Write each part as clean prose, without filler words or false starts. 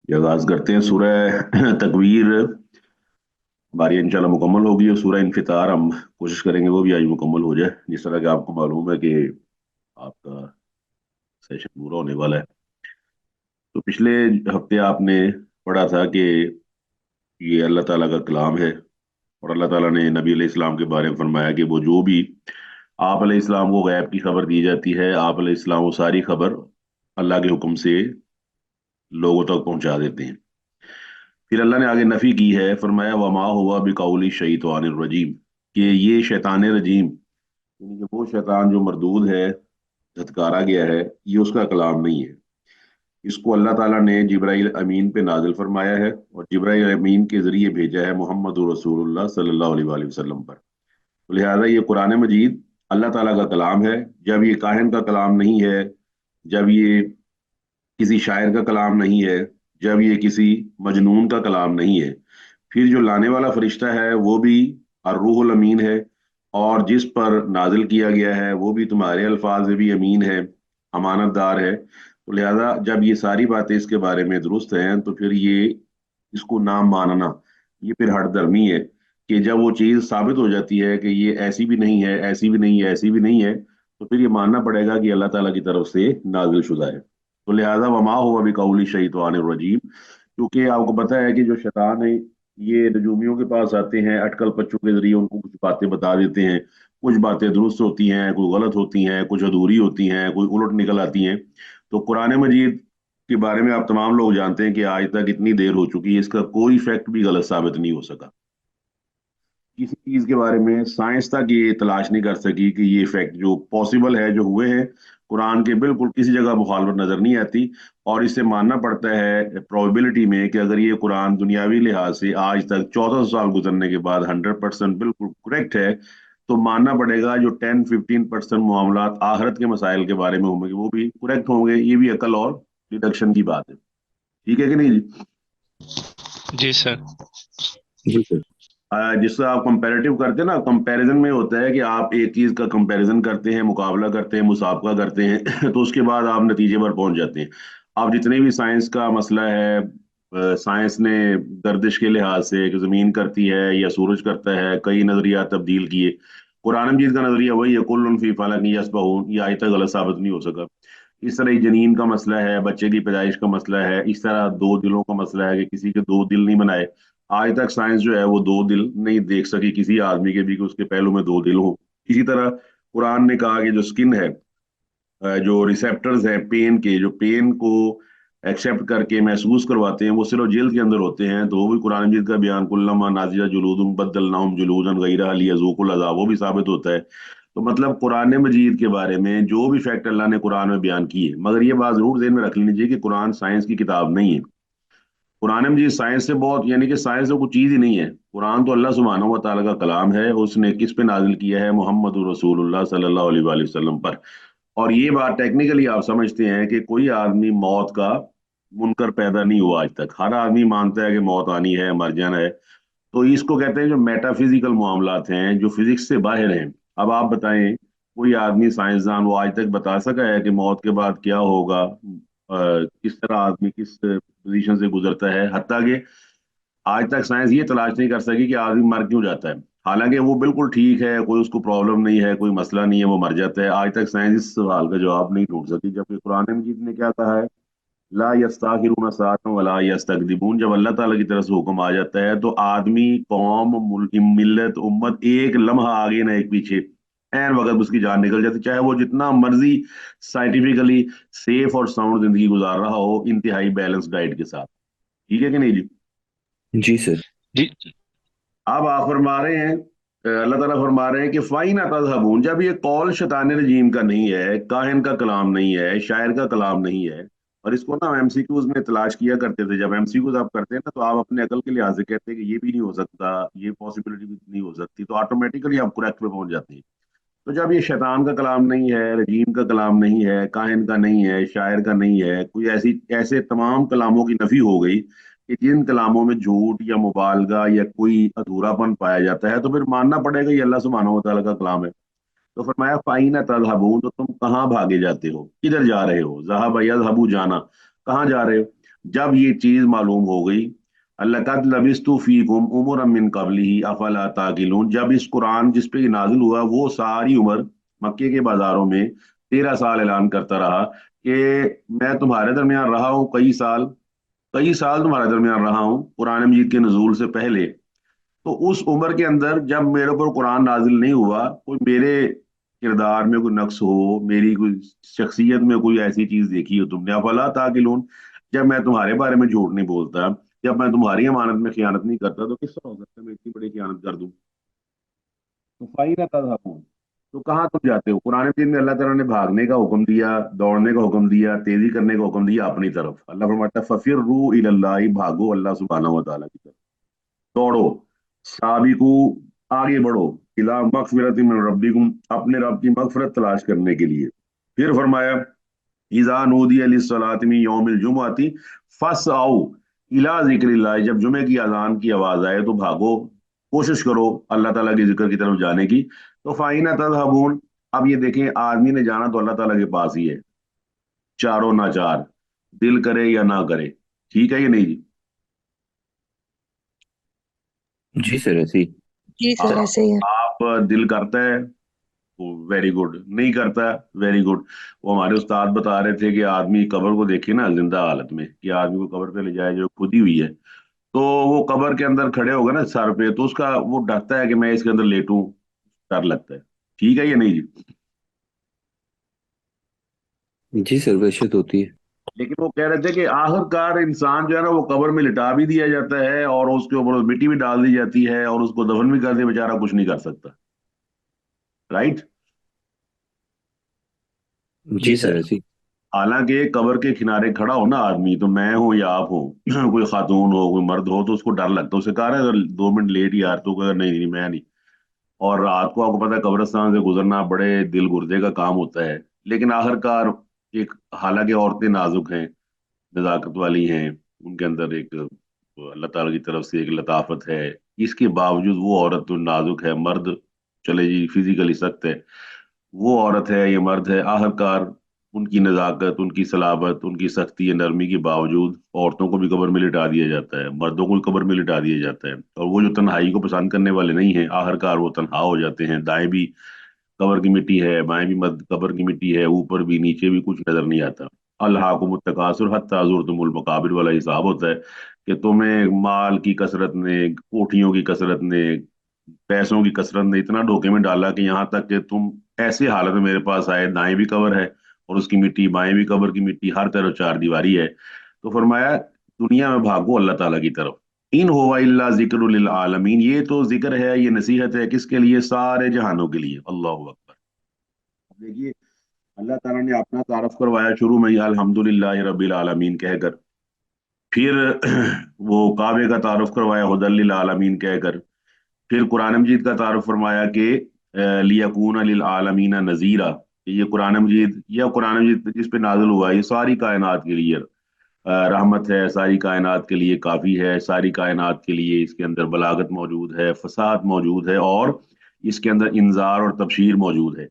ये आगाज करते हैं सूरह तकवीर। हमारी इंशाल्लाह मुकम्मल होगी और सूरह इन्फितार हम कोशिश करेंगे वो भी आज मुकम्मल हो जाए। जिस तरह कि आपको मालूम है कि आपका सेशन पूरा होने वाला है। तो पिछले हफ्ते आपने पढ़ा था कि ये अल्लाह ताला का कलाम है और अल्लाह ताला ने नबी अलैहिस्सलाम के बारे में फरमाया कि वो जो भी आप अलैहिस्सलाम को गैब की खबर दी जाती है, आप अलैहिस्सलाम वो सारी खबर अल्लाह के हुक्म से लोगों तक पहुंचा देते हैं। फिर अल्लाह ने आगे नफी की है, फरमाया वमा हुआ बिकौली शैतानिर रजीम, कि ये शैतान रजीम यानी कि वो शैतान जो मरदूद है, धत्कारा गया है, ये उसका कलाम नहीं है। इसको अल्लाह ताला ने जिब्राइल अमीन पे नाजिल फरमाया है और जिब्राइल अमीन के जरिए भेजा है मोहम्मद रसूलुल्लाह सल्लल्लाहु अलैहि वसल्लम पर। तो लिहाजा ये कुरान मजीद अल्लाह ताला का कलाम है। जब ये काहिन का कलाम नहीं है, जब ये किसी शायर का कलाम नहीं है, जब ये किसी मजनून का कलाम नहीं है, फिर जो लाने वाला फरिश्ता है वो भी अर्रूहुल अमीन है, और जिस पर नाजिल किया गया है वो भी तुम्हारे अल्फाज में भी अमीन है, अमानतदार है। तो लिहाजा जब ये सारी बातें इसके बारे में दुरुस्त हैं तो फिर ये इसको ना मानना ये फिर हठधर्मी है। कि जब वो चीज़ साबित हो जाती है कि ये ऐसी भी नहीं है, ऐसी भी नहीं है, ऐसी भी नहीं है, तो फिर ये मानना पड़ेगा कि अल्लाह ताला की तरफ से नाजिल शुदा है। तो लिहाजा वमा हुआ बिकौली शैतान रजीम, क्योंकि आपको पता है कि जो शैतान है ये नजूमियों के पास आते हैं, अटकल पच्चों के जरिए उनको कुछ बातें बता देते हैं। कुछ बातें दुरुस्त होती हैं, कुछ गलत होती हैं, कुछ अधूरी होती हैं, कुछ उलट निकल आती हैं। तो कुरान मजीद के बारे में आप तमाम लोग जानते हैं कि आज तक इतनी देर हो चुकी है, इसका कोई फैक्ट भी गलत साबित नहीं हो सका। किसी चीज के बारे में साइंस तक ये तलाश नहीं कर सकी कि ये फैक्ट जो पॉसिबल है, जो हुए हैं, कुरान के बिल्कुल किसी जगह मुखालफत नजर नहीं आती। और इससे मानना पड़ता है प्रोबेबिलिटी में कि अगर ये कुरान दुनियावी लिहाज से आज तक 1400 साल गुजरने के बाद 100% बिल्कुल करेक्ट है, तो मानना पड़ेगा जो 10-15% मामला आखिरत के मसाइल के बारे में होंगे वो भी करेक्ट होंगे। ये भी अकल और डिडक्शन की बात है। ठीक है कि नहीं जी? जी सर। जी सर। जिससे आप कंपैरेटिव करते हैं ना, कंपैरिजन में होता है कि आप एक चीज का कंपैरिजन करते हैं, मुकाबला करते हैं, मुसाबका करते हैं तो उसके बाद आप नतीजे पर पहुंच जाते हैं। आप जितने भी साइंस का मसला है, साइंस ने गर्दिश के लिहाज से कि जमीन करती है या सूरज करता है, कई नजरिया तब्दील किए। कुरान मजीद का नजरिया वही है, कुल्लुन फी फलक यस्बहून, ये आज तक गलत साबित नहीं हो सका। इस तरह ही जनीन का मसला है, बच्चे की पैदाइश का मसला है, इस तरह दो दिलों का मसला है कि किसी के दो दिल नहीं बनाए। आज तक साइंस जो है वो दो दिल नहीं देख सकी किसी आदमी के भी कि उसके पहलू में दो दिल हो। इसी तरह कुरान ने कहा कि जो स्किन है, जो रिसेप्टर्स हैं पेन के, जो पेन को एक्सेप्ट करके महसूस करवाते हैं, वो सिर्फ जेल के अंदर होते हैं। तो वो भी कुरान मजीद का बयान कुल्लमा नाजिया जुलूदुम बद्दलनाहुम जुलूदन गैरहा लियज़ूकुल अज़ाब, वो भी साबित होता है। तो मतलब कुरान मजीद के बारे में जो भी फैक्ट अल्लाह ने कुरान में बयान किए, मगर ये बात जरूर ध्यान में रख लेनी चाहिए कि कुरान साइंस की किताब नहीं है। कुरान मजीद साइंस से बहुत, यानी कि साइंस तो कुछ चीज ही नहीं है। कुरान तो अल्लाह सुब्हानहू व तआला का कलाम है। उसने किस पे नाजिल किया है? मोहम्मद रसूलुल्लाह सल्लल्लाहु अलैहि वसल्लम पर। और ये बात टेक्निकली आप समझते हैं कि कोई आदमी मौत का मुनकर पैदा नहीं हुआ आज तक। हर आदमी मानता है कि मौत आनी है, मर जाना है। तो इसको कहते हैं जो मेटाफिजिकल मामलात हैं, जो फिजिक्स से बाहर हैं। अब आप बताएं, कोई आदमी साइंसदान वो आज तक बता सका है कि मौत के बाद क्या होगा, किस तरह आदमी किस पोजीशन से गुजरता है? हत्ता कि आज तक साइंस ये तलाश नहीं कर सकी कि आदमी मर क्यों जाता है। हालांकि वो बिल्कुल ठीक है, कोई उसको प्रॉब्लम नहीं है, कोई मसला नहीं है, वो मर जाता है। आज तक साइंस इस सवाल का जवाब नहीं ढूंढ सकी, जबकि कुरान मजीद ने क्या कहा है? ला यस्ताखिरून साअतन वला यस्तकदिमून। जब अल्लाह ताला की तरफ से हुक्म आ जाता है तो आदमी, कौम, मिल्लत, उम्मत एक लम्हा आगे ना एक पीछे, एन वक्त उसकी जान निकल जाती, चाहे वो जितना मर्जी साइंटिफिकली सेफ और साउंड जिंदगी गुजार रहा हो, इंतहाई बैलेंस डाइट के साथ। ठीक है कि नहीं जी? जी सर। जी। अब आप फरमा रहे हैं, अल्लाह ताला फरमा रहे हैं कि फाइन तज़हबून, जब ये कौल शैतान रजीम का नहीं है, काहिन का कलाम नहीं है, शायर का कलाम नहीं है। और इसको ना एमसीक्यूज में तलाश किया करते थे। जब एमसीक्यूज आप करते हैं ना तो आप अपने अकल के लिहाज से कहते हैं कि ये भी नहीं हो सकता, ये पॉसिबिलिटी भी नहीं हो सकती, तो ऑटोमेटिकली आप करेक्ट पे पहुंच जाते हैं। तो जब ये शैतान का कलाम नहीं है, रजीम का कलाम नहीं है, काहिन का नहीं है, शायर का नहीं है, कोई ऐसी ऐसे तमाम कलामों की नफी हो गई कि जिन कलामों में झूठ या मुबालगा या कोई अधूरापन पाया जाता है, तो फिर मानना पड़ेगा ये अल्लाह सुब्हानहू व तआला का कलाम है। तो फरमाया फाइना तज़हबून, तो तुम कहाँ भागे जाते हो, किधर जा रहे हो? ज़हाब यज़हबू, जाना, कहाँ जा रहे हो? जब ये चीज मालूम हो गई, लक़द लबिस्तु फीकुम उमरम मिन क़ब्लिही अफ़ला ताक़िलून, जब इस कुरान जिस पे ये नाजिल हुआ वो सारी उम्र मक्के के बाजारों में 13 साल ऐलान करता रहा कि मैं तुम्हारे दरमियान रहा हूँ कई साल तुम्हारे दरमियान रहा हूँ कुरान मजीद के नजूल से पहले। तो उस उम्र के अंदर जब मेरे ऊपर कुरान नाजिल नहीं हुआ, कोई मेरे किरदार में कोई नक्स हो, मेरी कोई शख्सियत में कोई ऐसी चीज देखी हो तुमने, अफला ताकिलून, जब मैं तुम्हारे बारे में झूठ नहीं बोलता, जब मैं तुम्हारी अमानत में खयानत नहीं करता, तो किस तरह हो सकता है मैं इतनी बड़ी खयानत कर दूं। तो फाइना तज़हबून, तो कहाँ तुम जाते हो। कुरान मजीद में अल्लाह ताला ने भागने का हुक्म दिया, दौड़ने का हुक्म दिया, तेजी करने का हुक्म दिया अपनी तरफ। अल्लाह फरमाता है फफिर्रू इलल्लाहि, भागो अल्लाह सुब्हानहू व तआला की तरफ, दौड़ो, साबिकू, आगे बढ़ो, इला मगफिरत मिन रब्बिकुम, अपने रब की मगफिरत तलाश करने के लिए। फिर फरमाया इज़ा नूदिया लिस्सलाति मिन यौमिल जुमुअति फसअऊ इला जिक्रिल्लाह, जब जुमे की अजान की आवाज आए तो भागो, कोशिश करो अल्लाह ताला के जिक्र की तरफ जाने की। तो फाइना तज़हबून, अब ये देखें, आदमी ने जाना तो अल्लाह ताला के पास ही है, चारों नाचार, दिल करे या ना करे। ठीक है ये नहीं जी। जी सर, ऐसे ही। जी सर, ऐसे ही है। आप दिल करता है वो वेरी गुड, नहीं करता वेरी गुड। वो हमारे उस्ताद बता रहे थे कि आदमी कब्र को देखे ना जिंदा हालत में, कि आदमी को कब्र पे ले जाए जो खुदी हुई है, तो वो कब्र के अंदर खड़े होगा ना सर पे, तो उसका वो डरता है कि मैं इसके अंदर लेटूं, डर लगता है। ठीक है ये नहीं जी। जी सर, वहशत होती है। लेकिन वो कह रहे थे कि आखिरकार इंसान जो है ना वो कब्र में लिटा भी दिया जाता है और उसके ऊपर मिट्टी भी डाल दी जाती है और उसको दफन भी कर दे, बेचारा कुछ नहीं कर सकता। राइट। जी ये सर, ऐसे ही। हालांकि कब्र के किनारे खड़ा हो ना आदमी, तो मैं हूं या आप हो कोई खातून हो कोई मर्द हो, तो उसको डर लगता है। उसे कहा ना 2 मिनट लेट यार, तो कहा नहीं नहीं मैं नहीं। और रात को आपको पता है कब्रिस्तान से गुजरना बड़े दिल गुर्दे का काम होता है। लेकिन आखिरकार एक, हालांकि औरतें नाजुक हैं, नजाकत वाली हैं, उनके अंदर एक अल्लाह ताला की तरफ से एक लताफत है, इसके बावजूद वो औरत तो नाजुक है, मर्द चले जी फिजिकली सख्त है, वो औरत है ये मर्द है, आखिरकार उनकी नजाकत, उनकी सलाबत, उनकी सख्ती या नरमी के बावजूद औरतों को भी कब्र में लिटा दिया जाता है, मर्दों को भी कब्र में लिटा दिया जाता है। और वो जो तन्हाई को पसंद करने वाले नहीं हैं, आखिरकार वो तन्हा हो जाते हैं। दाएं भी कब्र की मिट्टी है, बाएं भी मद कब्र की मिट्टी है, ऊपर भी नीचे भी कुछ नजर नहीं आता। अल्लाकुमुत तकासुर हत्ता ज़ुरतुमुल मकाबिर वाला हिसाब होता है कि तुम्हें माल की कसरत ने, कोठियों की कसरत ने, पैसों की कसरत ने इतना धोखे में डाला कि यहाँ तक कि तुम ऐसे हालत में मेरे पास आए, दाएं भी कब्र है और उसकी मिट्टी, बाएं भी कब्र की मिट्टी, हर तरफ चार दीवारी है। तो फरमाया दुनिया में भागो अल्लाह ताला की तरफ। इन हुवा इल्ला जिक्रुल लिल आलमीन, ये तो जिक्र है, ये नसीहत है किसके लिए, सारे जहानों के लिए। अल्लाह अकबर। देखिए, अल्लाह ताला ने अपना तारफ करवाया शुरू में ही अल्हम्दुलिल्लाह रब्बिल आलमीन कहकर, फिर वो काबे का तारफ करवाया हुदल लिल आलमीन कहकर, फिर कुरान मजीद का तारुफ फरमाया कि लियकून लिल आलमीना नज़ीरा, ये कुरान मजीद, या कुरान मजीद जिस पे नाजिल हुआ है, ये सारी कायनात के लिए रहमत है, सारी कायनात के लिए काफ़ी है, सारी कायनात के लिए इसके अंदर बलागत मौजूद है, फसाद मौजूद है, और इसके अंदर इंजार और तबशीर मौजूद है।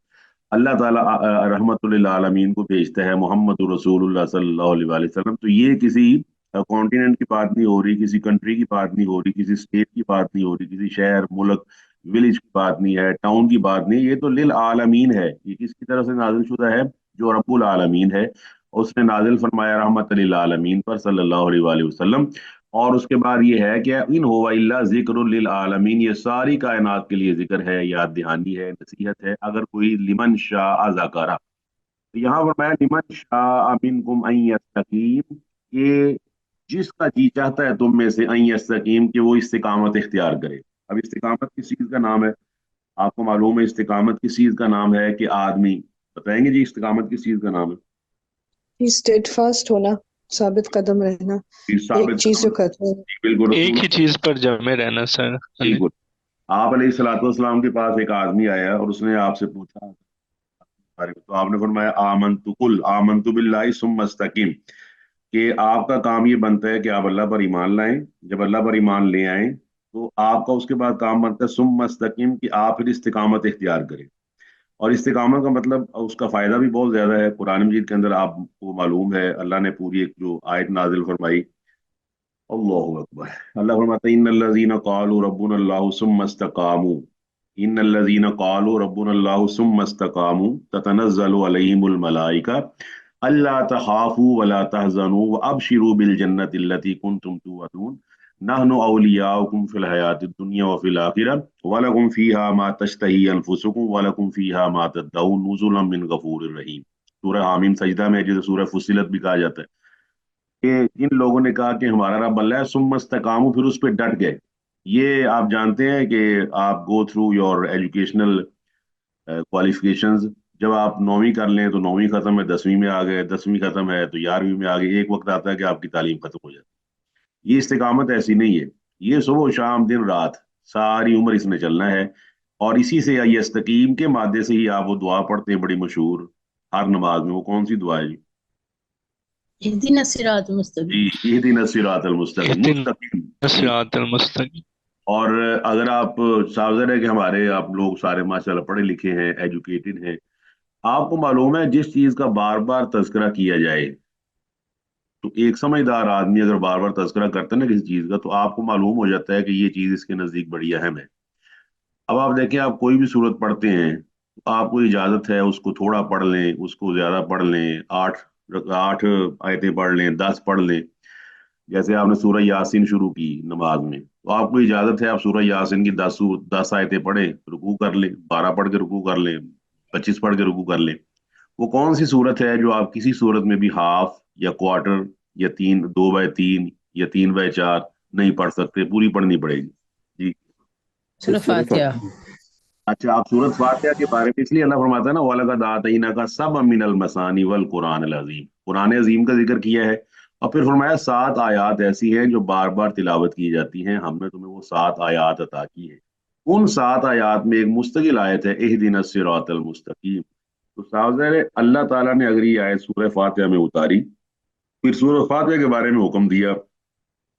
अल्लाह ताला रहमतुल लिल आलमीन को भेजता है मोहम्मद रसूलुल्लाह सल्लल्लाहु अलैहि वसल्लम। तो ये किसी कॉन्टिनेंट की बात नहीं हो रही, किसी कंट्री की बात नहीं हो रही, किसी स्टेट की बात नहीं हो रही, किसी शहर मुल्क विलेज की बात नहीं है, टाउन की बात नहीं, ये तो लिल आलमीन है। ये किसकी तरफ से नाजिल शुदा है, जो रब्बुल आलमीन है, उसने नाजिल फरमाया रहमत लिल आलमीन पर सल्लल्लाहु अलैहि वसल्लम। और उसके बाद ये है कि इन हुवा इल्ला जिक्रुल लिल आलमीन, ये सारी कायनात के लिए जिक्र है, याद दहानी है, नसीहत है, अगर कोई लिमन शाह ज़करा। तो यहाँ पर मैं लिमन शाह मिनकुम अन यस्तकीम, ये जिसका जी चाहता है तुम में से अन यस्तकीम, कि वो इस्तिकामत इख्तियार करे। अब इस्तिकामत किस चीज का नाम है, आपको मालूम है इस्तिकामत किस चीज का नाम है, कि आदमी बताएंगे जी इस्तिकामत किस चीज का नाम है। स्टेडफास्ट होना, साबित कदम रहना, फिर एक साबित चीज जो कदम, करते हैं। बिल्कुल एक रसूल, ही चीज पर जमे रहना सर। बिल्कुल। आप अलैहिस्सलाम के पास एक आदमी आया और उसने आपसे पूछा बारे में, तो आपने फरमाया आमनतु, कुल आमनतु बिल्लाहि सुम्मा इस्तकीम, कि आपका काम ये बनता है कि आप अल्लाह पर ईमान लाएं। जब अल्लाह पर ईमान ले आए तो आपका उसके बाद काम बनता है सुम्मा इस्तकीम, कि आप फिर इस्तिकामत इख्तियार करें। اور इस्तिकामत का मतलब उसका फ़ायदा भी बहुत ज़्यादा है। कुरान मजीद के अंदर आपको मालूम है, अल्लाह ने पूरी एक जो आयत नाजिल फरमाई, अल्लाहु अकबर। अल्लाह फरमाता है इन्नल्लज़ीना क़ालू रब्बुनल्लाहु सुम्मा इस्तक़ामू, इन्नल्लज़ीना क़ालू रब्बुनल्लाहु सुम्मा इस्तक़ामू ततनज़्ज़लु अलैहिमुल मलाइका अल्ला तख़ाफ़ू वला तहज़नू व अबशिरू बिल जन्नति अल्लती कुंतुम तुअदून नहनु औलियाउकुम फिल हयातिद दुनिया व फिल आखिरह व लकुम फ़ीहा मा तश्तही अनफुसुकुम व लकुम फ़ीहा मा तदऊन नुज़ुलन मिन गफूरिर रहीम। सूरह हामीम सजदा में, जिसे सूरह फुस्सिलत भी कहा जाता है, कि इन लोगों ने कहा कि हमारा रब अल्लाह है, सुम्मा इस्तकामू, फिर उस पर डट गए। ये आप जानते हैं कि आप go through your educational qualifications, जब आप 9वीं कर लें तो 9वीं खत्म है, 10वीं में आ गए, 10वीं खत्म है तो 11वीं में आ गए, एक वक्त आता है कि आपकी तालीम खत्म हो जाती है। ये इस्तिकामत ऐसी नहीं है, ये सुबह शाम दिन रात सारी उम्र इसने चलना है। और इसी से यस्तकीम के मादे से ही आप वो दुआ पढ़ते हैं बड़ी मशहूर हर नमाज में। वो कौन सी दुआ है जी? इहदिना सिरात जी, मुस्तकीम। इहदिना सिरातल मुस्तकीम, इहदिन मुस्तकीम। सिरातल मुस्तकीम। और अगर आप, सावधान है कि हमारे आप लोग सारे माशाल्लाह पढ़े लिखे हैं, एजुकेटेड हैं, आपको मालूम है जिस चीज का बार बार तज़किरा किया जाए, तो एक समझदार आदमी अगर बार बार तज़किरा करता है ना किसी चीज का, तो आपको मालूम हो जाता है कि ये चीज इसके नजदीक बड़ी अहम है। अब आप देखें, आप कोई भी सूरत पढ़ते हैं तो आपको इजाजत है उसको थोड़ा पढ़ लें, उसको ज्यादा पढ़ लें, आठ आठ आयतें पढ़ लें, 10 पढ़ लें। जैसे आपने सूरह यासीन शुरू की नमाज में, तो आपको इजाजत है आप सूरह यासीन की 10 आयतें पढ़ें, रुकू कर लें, 12 पढ़ के रुकू कर लें, 25 पढ़ के रुकू कर लें। वो कौन सी सूरत है जो आप किसी सूरत में भी हाफ या क्वार्टर या 2/3 या 3/4 नहीं पढ़ सकते, पूरी पढ़नी पड़ेगी जी? सूरह सूरह फातिहा। फातिहा। अच्छा, आप सूरत फातिहा के बारे में इसलिए अल्लाह फरमाता है ना, वलक़द आतैना का सब मिनल मसानी वल कुरान अल अज़ीम, कुरान अज़ीम का जिक्र किया है। और फिर फरमाया 7 आयात ऐसी हैं जो बार बार तिलावत की जाती हैं, हमने तुम्हें वो 7 आयात अता की है। उन 7 आयात में एक मुस्तकिल आयत है इहदिना सिरातल मुस्तकीम। तो सावधान है, अल्लाह ताला ने अगर ये आयत सूरह फातिहा में उतारी, फिर सूरह फातिहा के बारे में हुक्म दिया,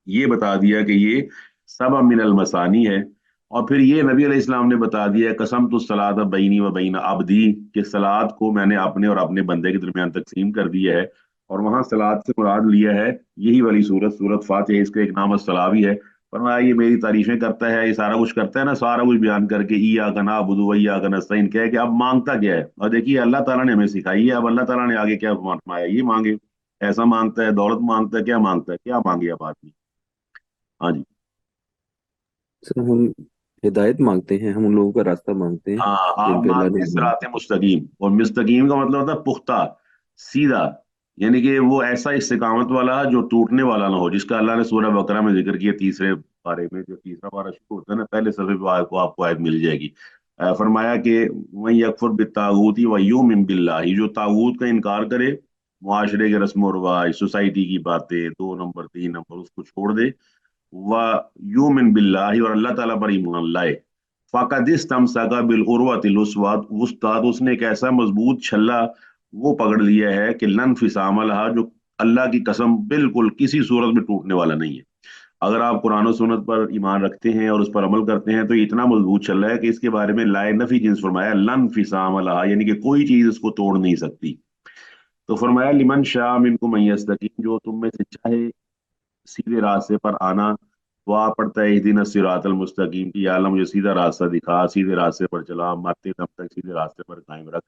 ये बता दिया कि ये सब मिनल मसानी है। और फिर ये नबी अलैहि इस्लाम ने बता दिया कसम तो सलात बैनी व बैन अब्दी, कि सलात को मैंने अपने और अपने बंदे के दरमियान तकसीम कर दिया है। और वहां सलात से मुराद लिया है यही वाली सूरत, सूरत फातिहा, इसका एक नाम सला भी है। फरमाया ये मेरी तारीफें करता है, ये सारा कुछ करता है ना, सारा कुछ बयान करके इय्याका नअबुदु व इय्याका नस्तईन कह के अब मांगता क्या है। और देखिए अल्लाह ताला ने हमें सिखाई है, अब अल्लाह ताला ने आगे क्या फरमाया, ये मांगे। ऐसा मांगता है, दौलत मांगता है, क्या मांगता है, क्या मांगे अब आदमी? हाँ जी। सर हम हिदायत मांगते हैं, हम उन लोगों का रास्ता मांगते हैं हाँ, जिन आप पे अल्लाह मांगते हैं ने। सिरात मुस्तकीम, और मुस्तकीम का मतलब होता है पुख्ता, सीधा। यानी कि वो ऐसा इस्तिकामत वाला जो टूटने वाला ना हो, जिसका अल्लाह ने सूरह बकरा में जिक्र किया, तीसरे पारे में, जो तीसरा पारा शुरू होता है ना, पहले सफे पे आपको आयत मिल जाएगी। फरमाया कि वही यकफुर बित्तागूती व युमिन बिल्लाही, जो तागूत का इनकार करे, मुआशरे के रस्म व रवाज, सोसाइटी की बातें, 2 नंबर 3 नंबर, उसको छोड़ दे, व युमिन बिल्लाही, और अल्लाह ताला पर ईमान लाए, फ़क़द इस्तमसका बिल उर्वतिल वुस्ता, तो उसने एक ऐसा मजबूत छल्ला वो पकड़ लिया है कि लन फिसाम लहा, जो अल्लाह की कसम बिल्कुल किसी सूरत में टूटने वाला नहीं है। अगर आप कुरान और सुन्नत पर ईमान रखते हैं और उस पर अमल करते हैं, तो ये इतना मजबूत छल्ला है कि इसके बारे में लाए नफी जिन्स फरमाया, लन फिसाम लहा, यानी कि कोई चीज इसको तोड़ नहीं सकती। तो फरमाया लिमन शाह मिनकुम अन यस्तकीम, जो तुम में से चाहे सीधे रास्ते पर आना, वो आ पड़ता है इहदिना सिरातल मुस्तकीम की, या अल्लाह मुझे सीधा रास्ता दिखा, सीधे रास्ते पर चला, मरते दम तक सीधे रास्ते पर कायम रख।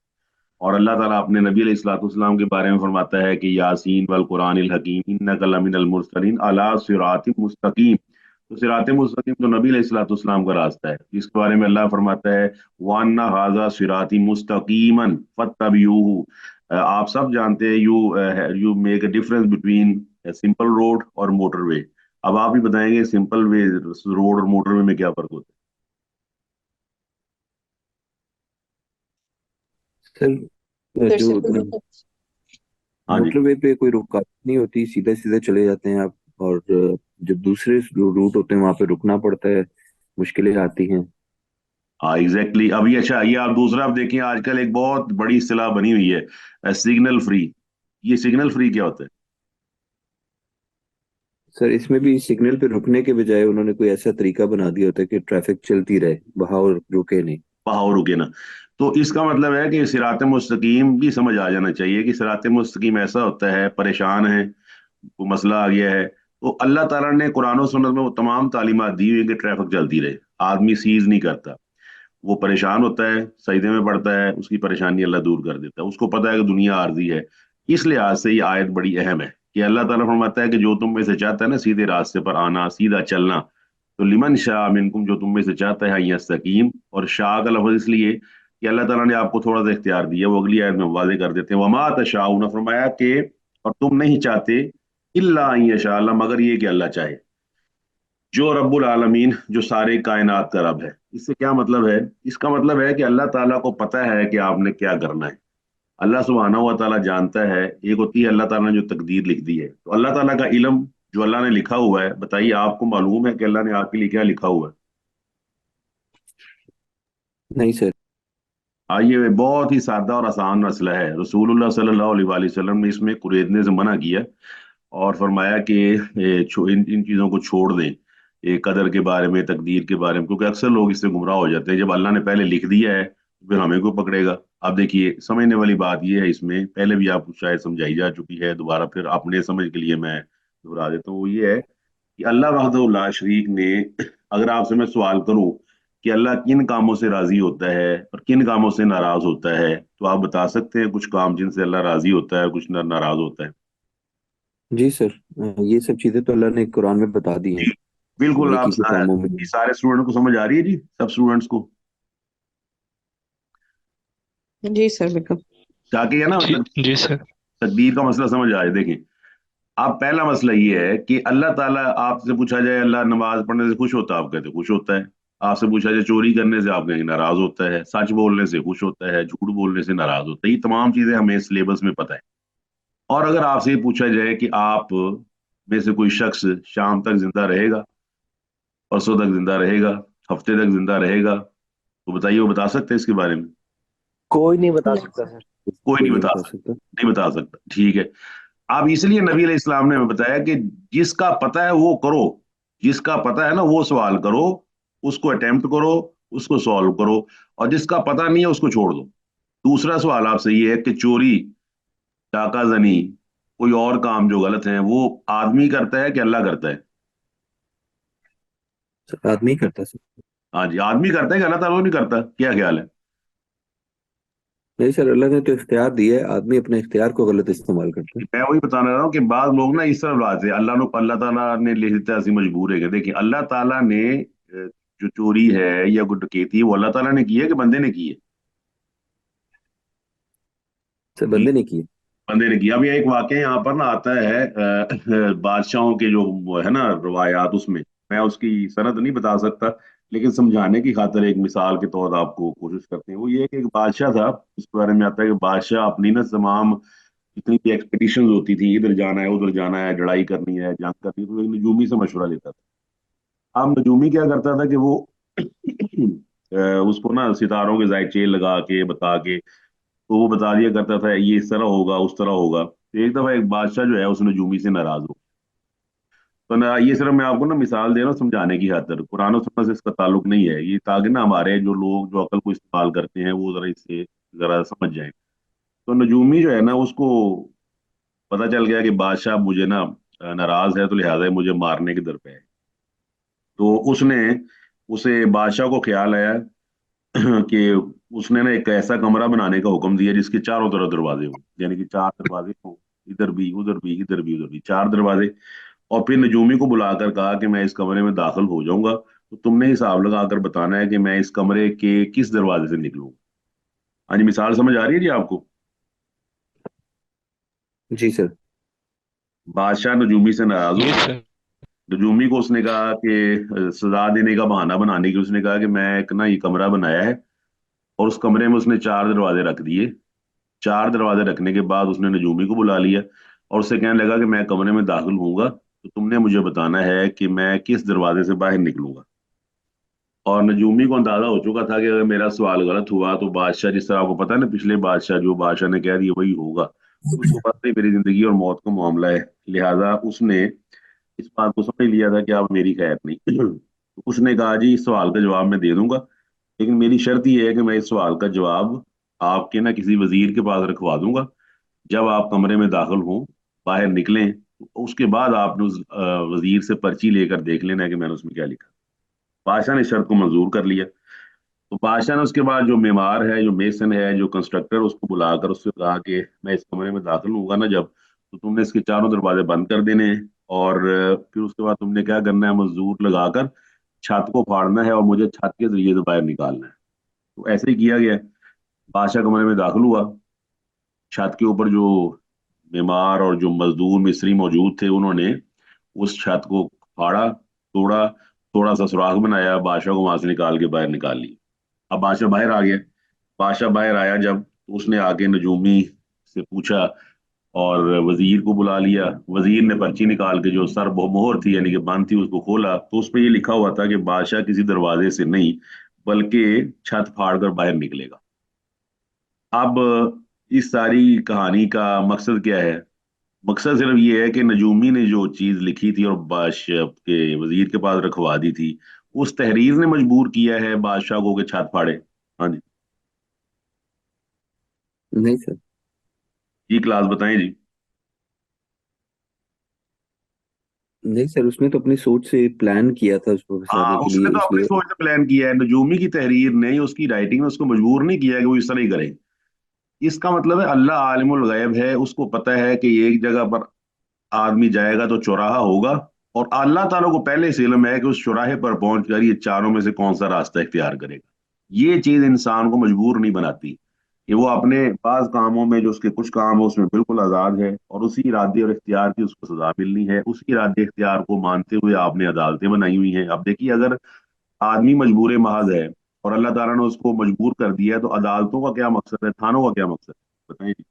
और अल्लाह ताला अपने नबी अलैहिस्सलाम के बारे में फरमाता है कि यासीन वल कुरानिल हकीम इन्नका लमिनल मुरसलीन अला सिरातिम मुस्तकीम। तो सिरात मुस्तकीम तो नबी अलैहिस्सलाम का रास्ता है, जिसके बारे में अल्लाह फरमाता है वान्ना हाजा सिराती मुस्तकीमन फत्तबियूहु। आप सब जानते हैं, you make a difference between simple road और मोटरवे। अब आप ही बताएंगे सिंपल वे रोड और मोटरवे में क्या फर्क होता सर फिर जो से बोलो। है? हाँ जी। मोटरवे पे कोई रुकावट नहीं होती, सीधे सीधे चले जाते हैं आप। और जो दूसरे रूट होते हैं वहां पे रुकना पड़ता है, मुश्किलें आती हैं। हाँ एग्जैक्टली। अभी अच्छा, ये आप दूसरा आप देखिए, आजकल एक बहुत बड़ी इस्तिलाह बनी हुई है सिग्नल फ्री। ये सिग्नल फ्री क्या होता है? सर इसमें भी सिग्नल पे रुकने के बजाय उन्होंने कोई ऐसा तरीका बना दिया होता है कि ट्रैफिक चलती रहे, बहाव रुके नहीं। बहाव रुके ना। تو اس کا مطلب ہے کہ صراط مستقیم بھی سمجھ آ جانا چاہیے کہ صراط مستقیم ایسا ہوتا ہے، پریشان ہے، کوئی مسئلہ آ گیا ہے، تو اللہ تعالیٰ نے قرآن و سنت میں وہ تمام تعلیمات دی ہوئی کہ ٹریفک چلتی رہے، آدمی سیز نہیں کرتا، وہ پریشان ہوتا ہے، سجدے میں پڑتا ہے، اس کی پریشانی اللہ دور کر دیتا ہے، اس کو پتا ہے کہ دنیا عارضی ہے۔ اس لحاظ سے یہ آیت بڑی اہم ہے کہ اللہ تعالیٰ فرماتا ہے کہ جو تم میں سے چاہتا ہے نا سیدھے راستے پر آنا، سیدھا چلنا، تو لمن شاء منکم، جو تم میں سے چاہتا ہے یستقیم، اور شاء کا لفظ اس لیے کہ اللہ تعالیٰ نے آپ کو تھوڑا سا اختیار دیا، وہ اگلی آیت میں واضح کر دیتے ہیں، وما تشاؤون، فرمایا کہ اور تم نہیں چاہتے الا ان یشاء اللہ، مگر یہ کہ اللہ چاہے، جو رب العالمین، جو سارے کائنات کا رب ہے۔ اس سے کیا مطلب ہے؟ اس کا مطلب ہے کہ اللہ تعالیٰ کو پتہ ہے کہ آپ نے کیا کرنا ہے، اللہ سبحانہ و تعالیٰ جانتا ہے، ایک ہوتی ہے اللہ تعالیٰ نے جو تقدیر لکھ دی ہے، تو اللہ تعالیٰ کا علم جو اللہ نے لکھا ہوا ہے، بتائیے آپ کو معلوم ہے کہ اللہ نے آپ کے لیے کیا لکھا ہوا ہے؟ نہیں سر۔ آئیے، بہت ہی سادہ اور آسان مسئلہ ہے، رسول اللہ صلی اللہ علیہ وآلہ وسلم نے اس میں قریدنے سے منع کیا اور فرمایا کہ ان چیزوں کو چھوڑ دیں، قدر کے بارے میں، تقدیر کے بارے میں، کیونکہ اکثر لوگ اس سے گمراہ ہو جاتے ہیں، جب اللہ نے پہلے لکھ دیا ہے پھر ہمیں کوئی پکڑے گا۔ اب دیکھیے، سمجھنے والی بات یہ ہے، اس میں پہلے بھی آپ کو شاید سمجھائی جا چکی ہے، دوبارہ پھر اپنے سمجھ کے لیے میں دہرا دیتا ہوں، وہ یہ ہے کہ اللہ وحدہ لا شریک نے، اگر آپ سے میں سوال کروں کہ اللہ کن کاموں سے راضی ہوتا ہے اور کن کاموں سے ناراض ہوتا ہے، تو آپ بتا سکتے ہیں کچھ کام جن سے اللہ راضی ہوتا ہے، کچھ ناراض ہوتا ہے؟ جی سر، یہ سب چیزیں تو اللہ نے قرآن میں بتا دی ہیں، جی بالکل، آپ نیکی کے کاموں میں۔ سارے اسٹوڈنٹ کو سمجھ آ رہی ہے جی، سب اسٹوڈنٹس کو؟ جی سر بالکل۔ تاکہ ہے نا جی سر۔ تقدیر کا مسئلہ سمجھ آئے۔ دیکھیں، آپ پہلا مسئلہ یہ ہے کہ اللہ تعالیٰ، آپ سے پوچھا جائے اللہ نماز پڑھنے سے خوش ہوتا ہے، آپ کہتے ہیں خوش ہوتا ہے۔ آپ سے پوچھا جائے چوری کرنے سے، آپ کہیں گے ناراض ہوتا ہے، سچ بولنے سے خوش ہوتا ہے، جھوٹ بولنے سے ناراض ہوتا ہے۔ یہ تمام چیزیں ہمیں سلیبس میں پتہ ہے۔ اور اگر آپ سے یہ پوچھا جائے کہ آپ میں سے کوئی شخص شام تک زندہ رہے گا، پرسوں تک زندہ رہے گا، ہفتے تک زندہ رہے گا، تو بتائیے وہ بتا سکتے ہیں اس کے بارے میں؟ کوئی نہیں بتا نہیں سکتا سر۔ سر۔ کوئی نہیں بتا سکتا، نہیں بتا سکتا، ٹھیک ہے۔ اب اس لیے نبی علیہ السلام نے ہمیں بتایا کہ جس کا پتہ ہے وہ کرو، جس کا پتہ ہے نا وہ سوال کرو، اس کو اٹیمپٹ کرو، اس کو سالو کرو، اور جس کا پتہ نہیں ہے اس کو چھوڑ دو۔ دوسرا سوال آپ سے یہ ہے کہ چوری، ڈاکہ زنی، کوئی اور کام جو غلط ہیں، وہ آدمی کرتا ہے کہ اللہ کرتا ہے؟ سر آدمی کرتا ہے سر۔ ہاں جی، آدمی کرتا ہے کہ اللہ تعالیٰ نہیں کرتا؟ کیا خیال ہے؟ نہیں سر، اللہ نے تو اختیار دیا ہے، آدمی اپنے اختیار کو غلط استعمال کرتا ہے۔ میں وہی بتانا رہا ہوں کہ بعض لوگ نا اس طرح بات ہے، اللہ تعالیٰ نے لکھ دیتا ہے، ایسی مجبور ہے کہ دیکھیں اللہ تعالیٰ نے جو چوری ہے یا کوئی ڈکیتی ہے، وہ اللہ تعالیٰ نے کی ہے کہ بندے نے کی ہے؟ سر بندے نے کی ہے۔ بندے نے کیا۔ اب یہ ایک واقعہ یہاں پر نا آتا ہے بادشاہوں کے جو وہ ہے نا روایات، اس میں اس کی سند نہیں بتا سکتا، لیکن سمجھانے کی خاطر ایک مثال کے طور آپ کو کوشش کرتے ہیں۔ وہ یہ کہ ایک بادشاہ تھا، اس کے بارے میں آتا ہے کہ بادشاہ اپنی نا تمام جتنی بھی ایکسپیڈیشنز ہوتی تھی، ادھر جانا ہے ادھر جانا ہے، لڑائی کرنی ہے، جنگ کرنی ہے، تو ایک نجومی سے مشورہ لیتا تھا۔ اب نجومی کیا کرتا تھا کہ وہ اس کو نا ستاروں کے ذائچے لگا کے بتا کے، تو وہ بتا دیا کرتا تھا یہ اس طرح ہوگا، اس طرح ہوگا۔ تو ایک دفعہ ایک بادشاہ جو ہے اس نجومی سے ناراض ہو، تو یہ صرف میں آپ کو نا مثال دے رہا ہوں سمجھانے کی خاطر، قرآن و سنت سے اس کا تعلق نہیں ہے یہ، تاکہ نا ہمارے جو لوگ جو عقل کو استعمال کرتے ہیں وہ ذرا اس سے ذرا سمجھ جائیں۔ تو نجومی جو ہے نا، اس کو پتا چل گیا کہ بادشاہ مجھے نا ناراض ہے، تو لہٰذا مجھے مارنے کے در پہ ہے۔ تو اسے بادشاہ کو خیال آیا کہ اس نے نا ایک ایسا کمرہ بنانے کا حکم دیا جس کے چاروں طرف دروازے ہوں، یعنی کہ 4 دروازے ہوں، ادھر بھی ادھر بھی ادھر بھی ادھر بھی 4 دروازے۔ اور پھر نجومی کو بلا کر کہا کہ میں اس کمرے میں داخل ہو جاؤں گا، تو تم نے حساب لگا کر بتانا ہے کہ میں اس کمرے کے کس دروازے سے نکلوں۔ ہاں جی، مثال سمجھ آ رہی ہے جی آپ کو؟ جی سر۔ بادشاہ نجومی سے ناراض جی ہو، سر۔ نجومی کو اس نے کہا کہ سزا دینے کا بہانہ بنانے کی، اس نے کہا کہ میں ایک نا یہ کمرہ بنایا ہے، اور اس کمرے میں اس نے 4 دروازے رکھ دیے۔ 4 دروازے رکھنے کے بعد اس نے نجومی کو بلا لیا اور اس سے کہنے لگا کہ میں کمرے میں داخل ہوں گا، تو تم نے مجھے بتانا ہے کہ میں کس دروازے سے باہر نکلوں گا۔ اور نجومی کو اندازہ ہو چکا تھا کہ اگر میرا سوال غلط ہوا تو بادشاہ، جس طرح آپ کو پتا ہے نا پچھلے بادشاہ جو بادشاہ نے کہہ دیا وہی ہوگا، اس کو پتہ نہیں میری زندگی اور موت کا معاملہ ہے، لہٰذا اس نے اس بات کو سمجھ لیا تھا کہ اب میری خیر نہیں۔ تو اس نے کہا جی اس سوال کا جواب میں دے دوں گا، लेकिन मेरी शर्त ये है कि मैं इस सवाल का जवाब आपके ना किसी वजीर के पास रखवा दूंगा। जब आप कमरे में दाखिल हों, बाहर निकलें, तो उसके बाद आपने उस वजीर से पर्ची लेकर देख लेना है कि मैंने उसमें क्या लिखा। बादशाह ने शर्त को मंजूर कर लिया। तो बादशाह ने उसके बाद जो मेमार है, जो मेसन है, जो कंस्ट्रक्टर, उसको बुलाकर उससे कहा कि मैं इस कमरे में दाखिल होऊंगा ना जब, तो तुमने इसके चारों दरवाजे बंद कर देने हैं, और फिर उसके बाद तुमने क्या करना है, मजदूर लगाकर छत को फाड़ना है और मुझे छत के जरिए से बाहर निकालना है। तो ऐसे ही किया गया। बादशाह कमरे में दाखिल हुआ। छत के ऊपर जो मेमार और जो मजदूर मिस्त्री मौजूद थे, उन्होंने उस छत को फाड़ा, तोड़ा, थोड़ा सा सुराख बनाया, बादशाह को वहां से निकाल के बाहर निकाल लिया। अब बादशाह बाहर आ गया। बादशाह बाहर आया जब, तो उसने आके नजूमी से पूछा और वजीर को बुला लिया। वजीर ने पर्ची निकाल के जो सर मोहर थी यानी कि बंद थी उसको खोला, तो उसपे ये लिखा हुआ था कि बादशाह किसी दरवाजे से नहीं बल्कि छत फाड़ कर बाहर निकलेगा। अब इस सारी कहानी का मकसद क्या है? मकसद सिर्फ ये है कि नजूमी ने जो चीज लिखी थी और बादशाह के वजीर के पास रखवा दी थी, उस तहरीर ने मजबूर किया है बादशाह को कि छत फाड़े। हाँ जी। नहीं सर। जी क्लास बताएं जी। नहीं सर, उसने तो अपनी सोच से प्लान किया था उसको हाँ, फंसाने के उसने लिए, तो अपनी इसलिए। सोच से प्लान किया है। नजूमी की तहरीर ने, उसकी राइटिंग ने उसको मजबूर नहीं किया कि वो इस तरह ही करे। इसका मतलब है अल्लाह आलिमुल गैब है, उसको पता है कि एक जगह पर आदमी जाएगा तो चौराहा होगा, और अल्लाह ताला को पहले से इल्म है कि उस चौराहे पर पहुंचकर ये चारों में से कौन सा रास्ता इख्तियार करेगा। ये चीज इंसान को मजबूर नहीं बनाती कि वो अपने पास कामों में, जो उसके कुछ काम है उसमें बिल्कुल आजाद है, और उसी इरादे और इख्तियार की उसको सजा मिलनी है। उसी इरादे इख्तियार को मानते हुए आपने अदालतें बनाई हुई हैं। अब देखिए, अगर आदमी मजबूर महज है और अल्लाह ताला ने उसको मजबूर कर दिया है, तो अदालतों का क्या मकसद है, थानों का क्या मकसद है, बताइए।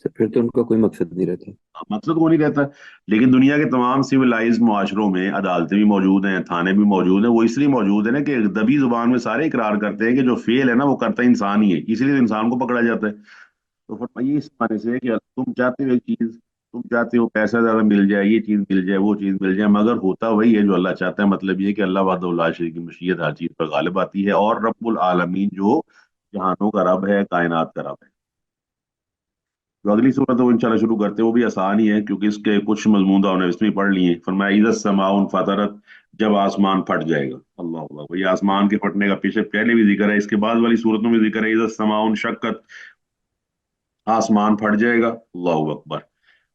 सर फिर तो उनका कोई मकसद नहीं रहता। मकसद को नहीं रहता। लेकिन दुनिया के तमाम सिविलाइज्ड मुआशरों में अदालतें भी मौजूद हैं, थाने भी मौजूद हैं। वो इसलिए मौजूद है ना कि दबी जुबान में सारे इकरार करते हैं कि जो फेल है ना वो करता इंसान ही है, इसलिए तो इंसान को पकड़ा जाता है। तो फरमाइए इस माने से कि तुम चाहते हो एक चीज, तुम चाहते हो पैसा ज्यादा मिल जाए, ये चीज मिल जाए, वो चीज मिल जाए, मगर होता वही है जो अल्लाह चाहता है। मतलब ये है कि अल्लाह वहदहू ला शरीक की मशीयत हर चीज पर गालिब आती है, और रब्बुल आलमीन जो जहानों का रब है, कायनात का रब है। जो अगली सूरत है वो इंशाल्लाह शुरू करते हैं। वो भी आसान ही है क्योंकि इसके कुछ मजमून हमने इसमें पढ़ लिए हैं। फरमाया इज़ा समाउन फतरत, जब आसमान फट जाएगा। अल्लाह अल्लाह, ये आसमान के फटने का पीछे पहले भी जिक्र है, इसके बाद वाली सूरतों में जिक्र है इज़ा समाउन शक्कत, आसमान फट जाएगा। अल्लाह अकबर।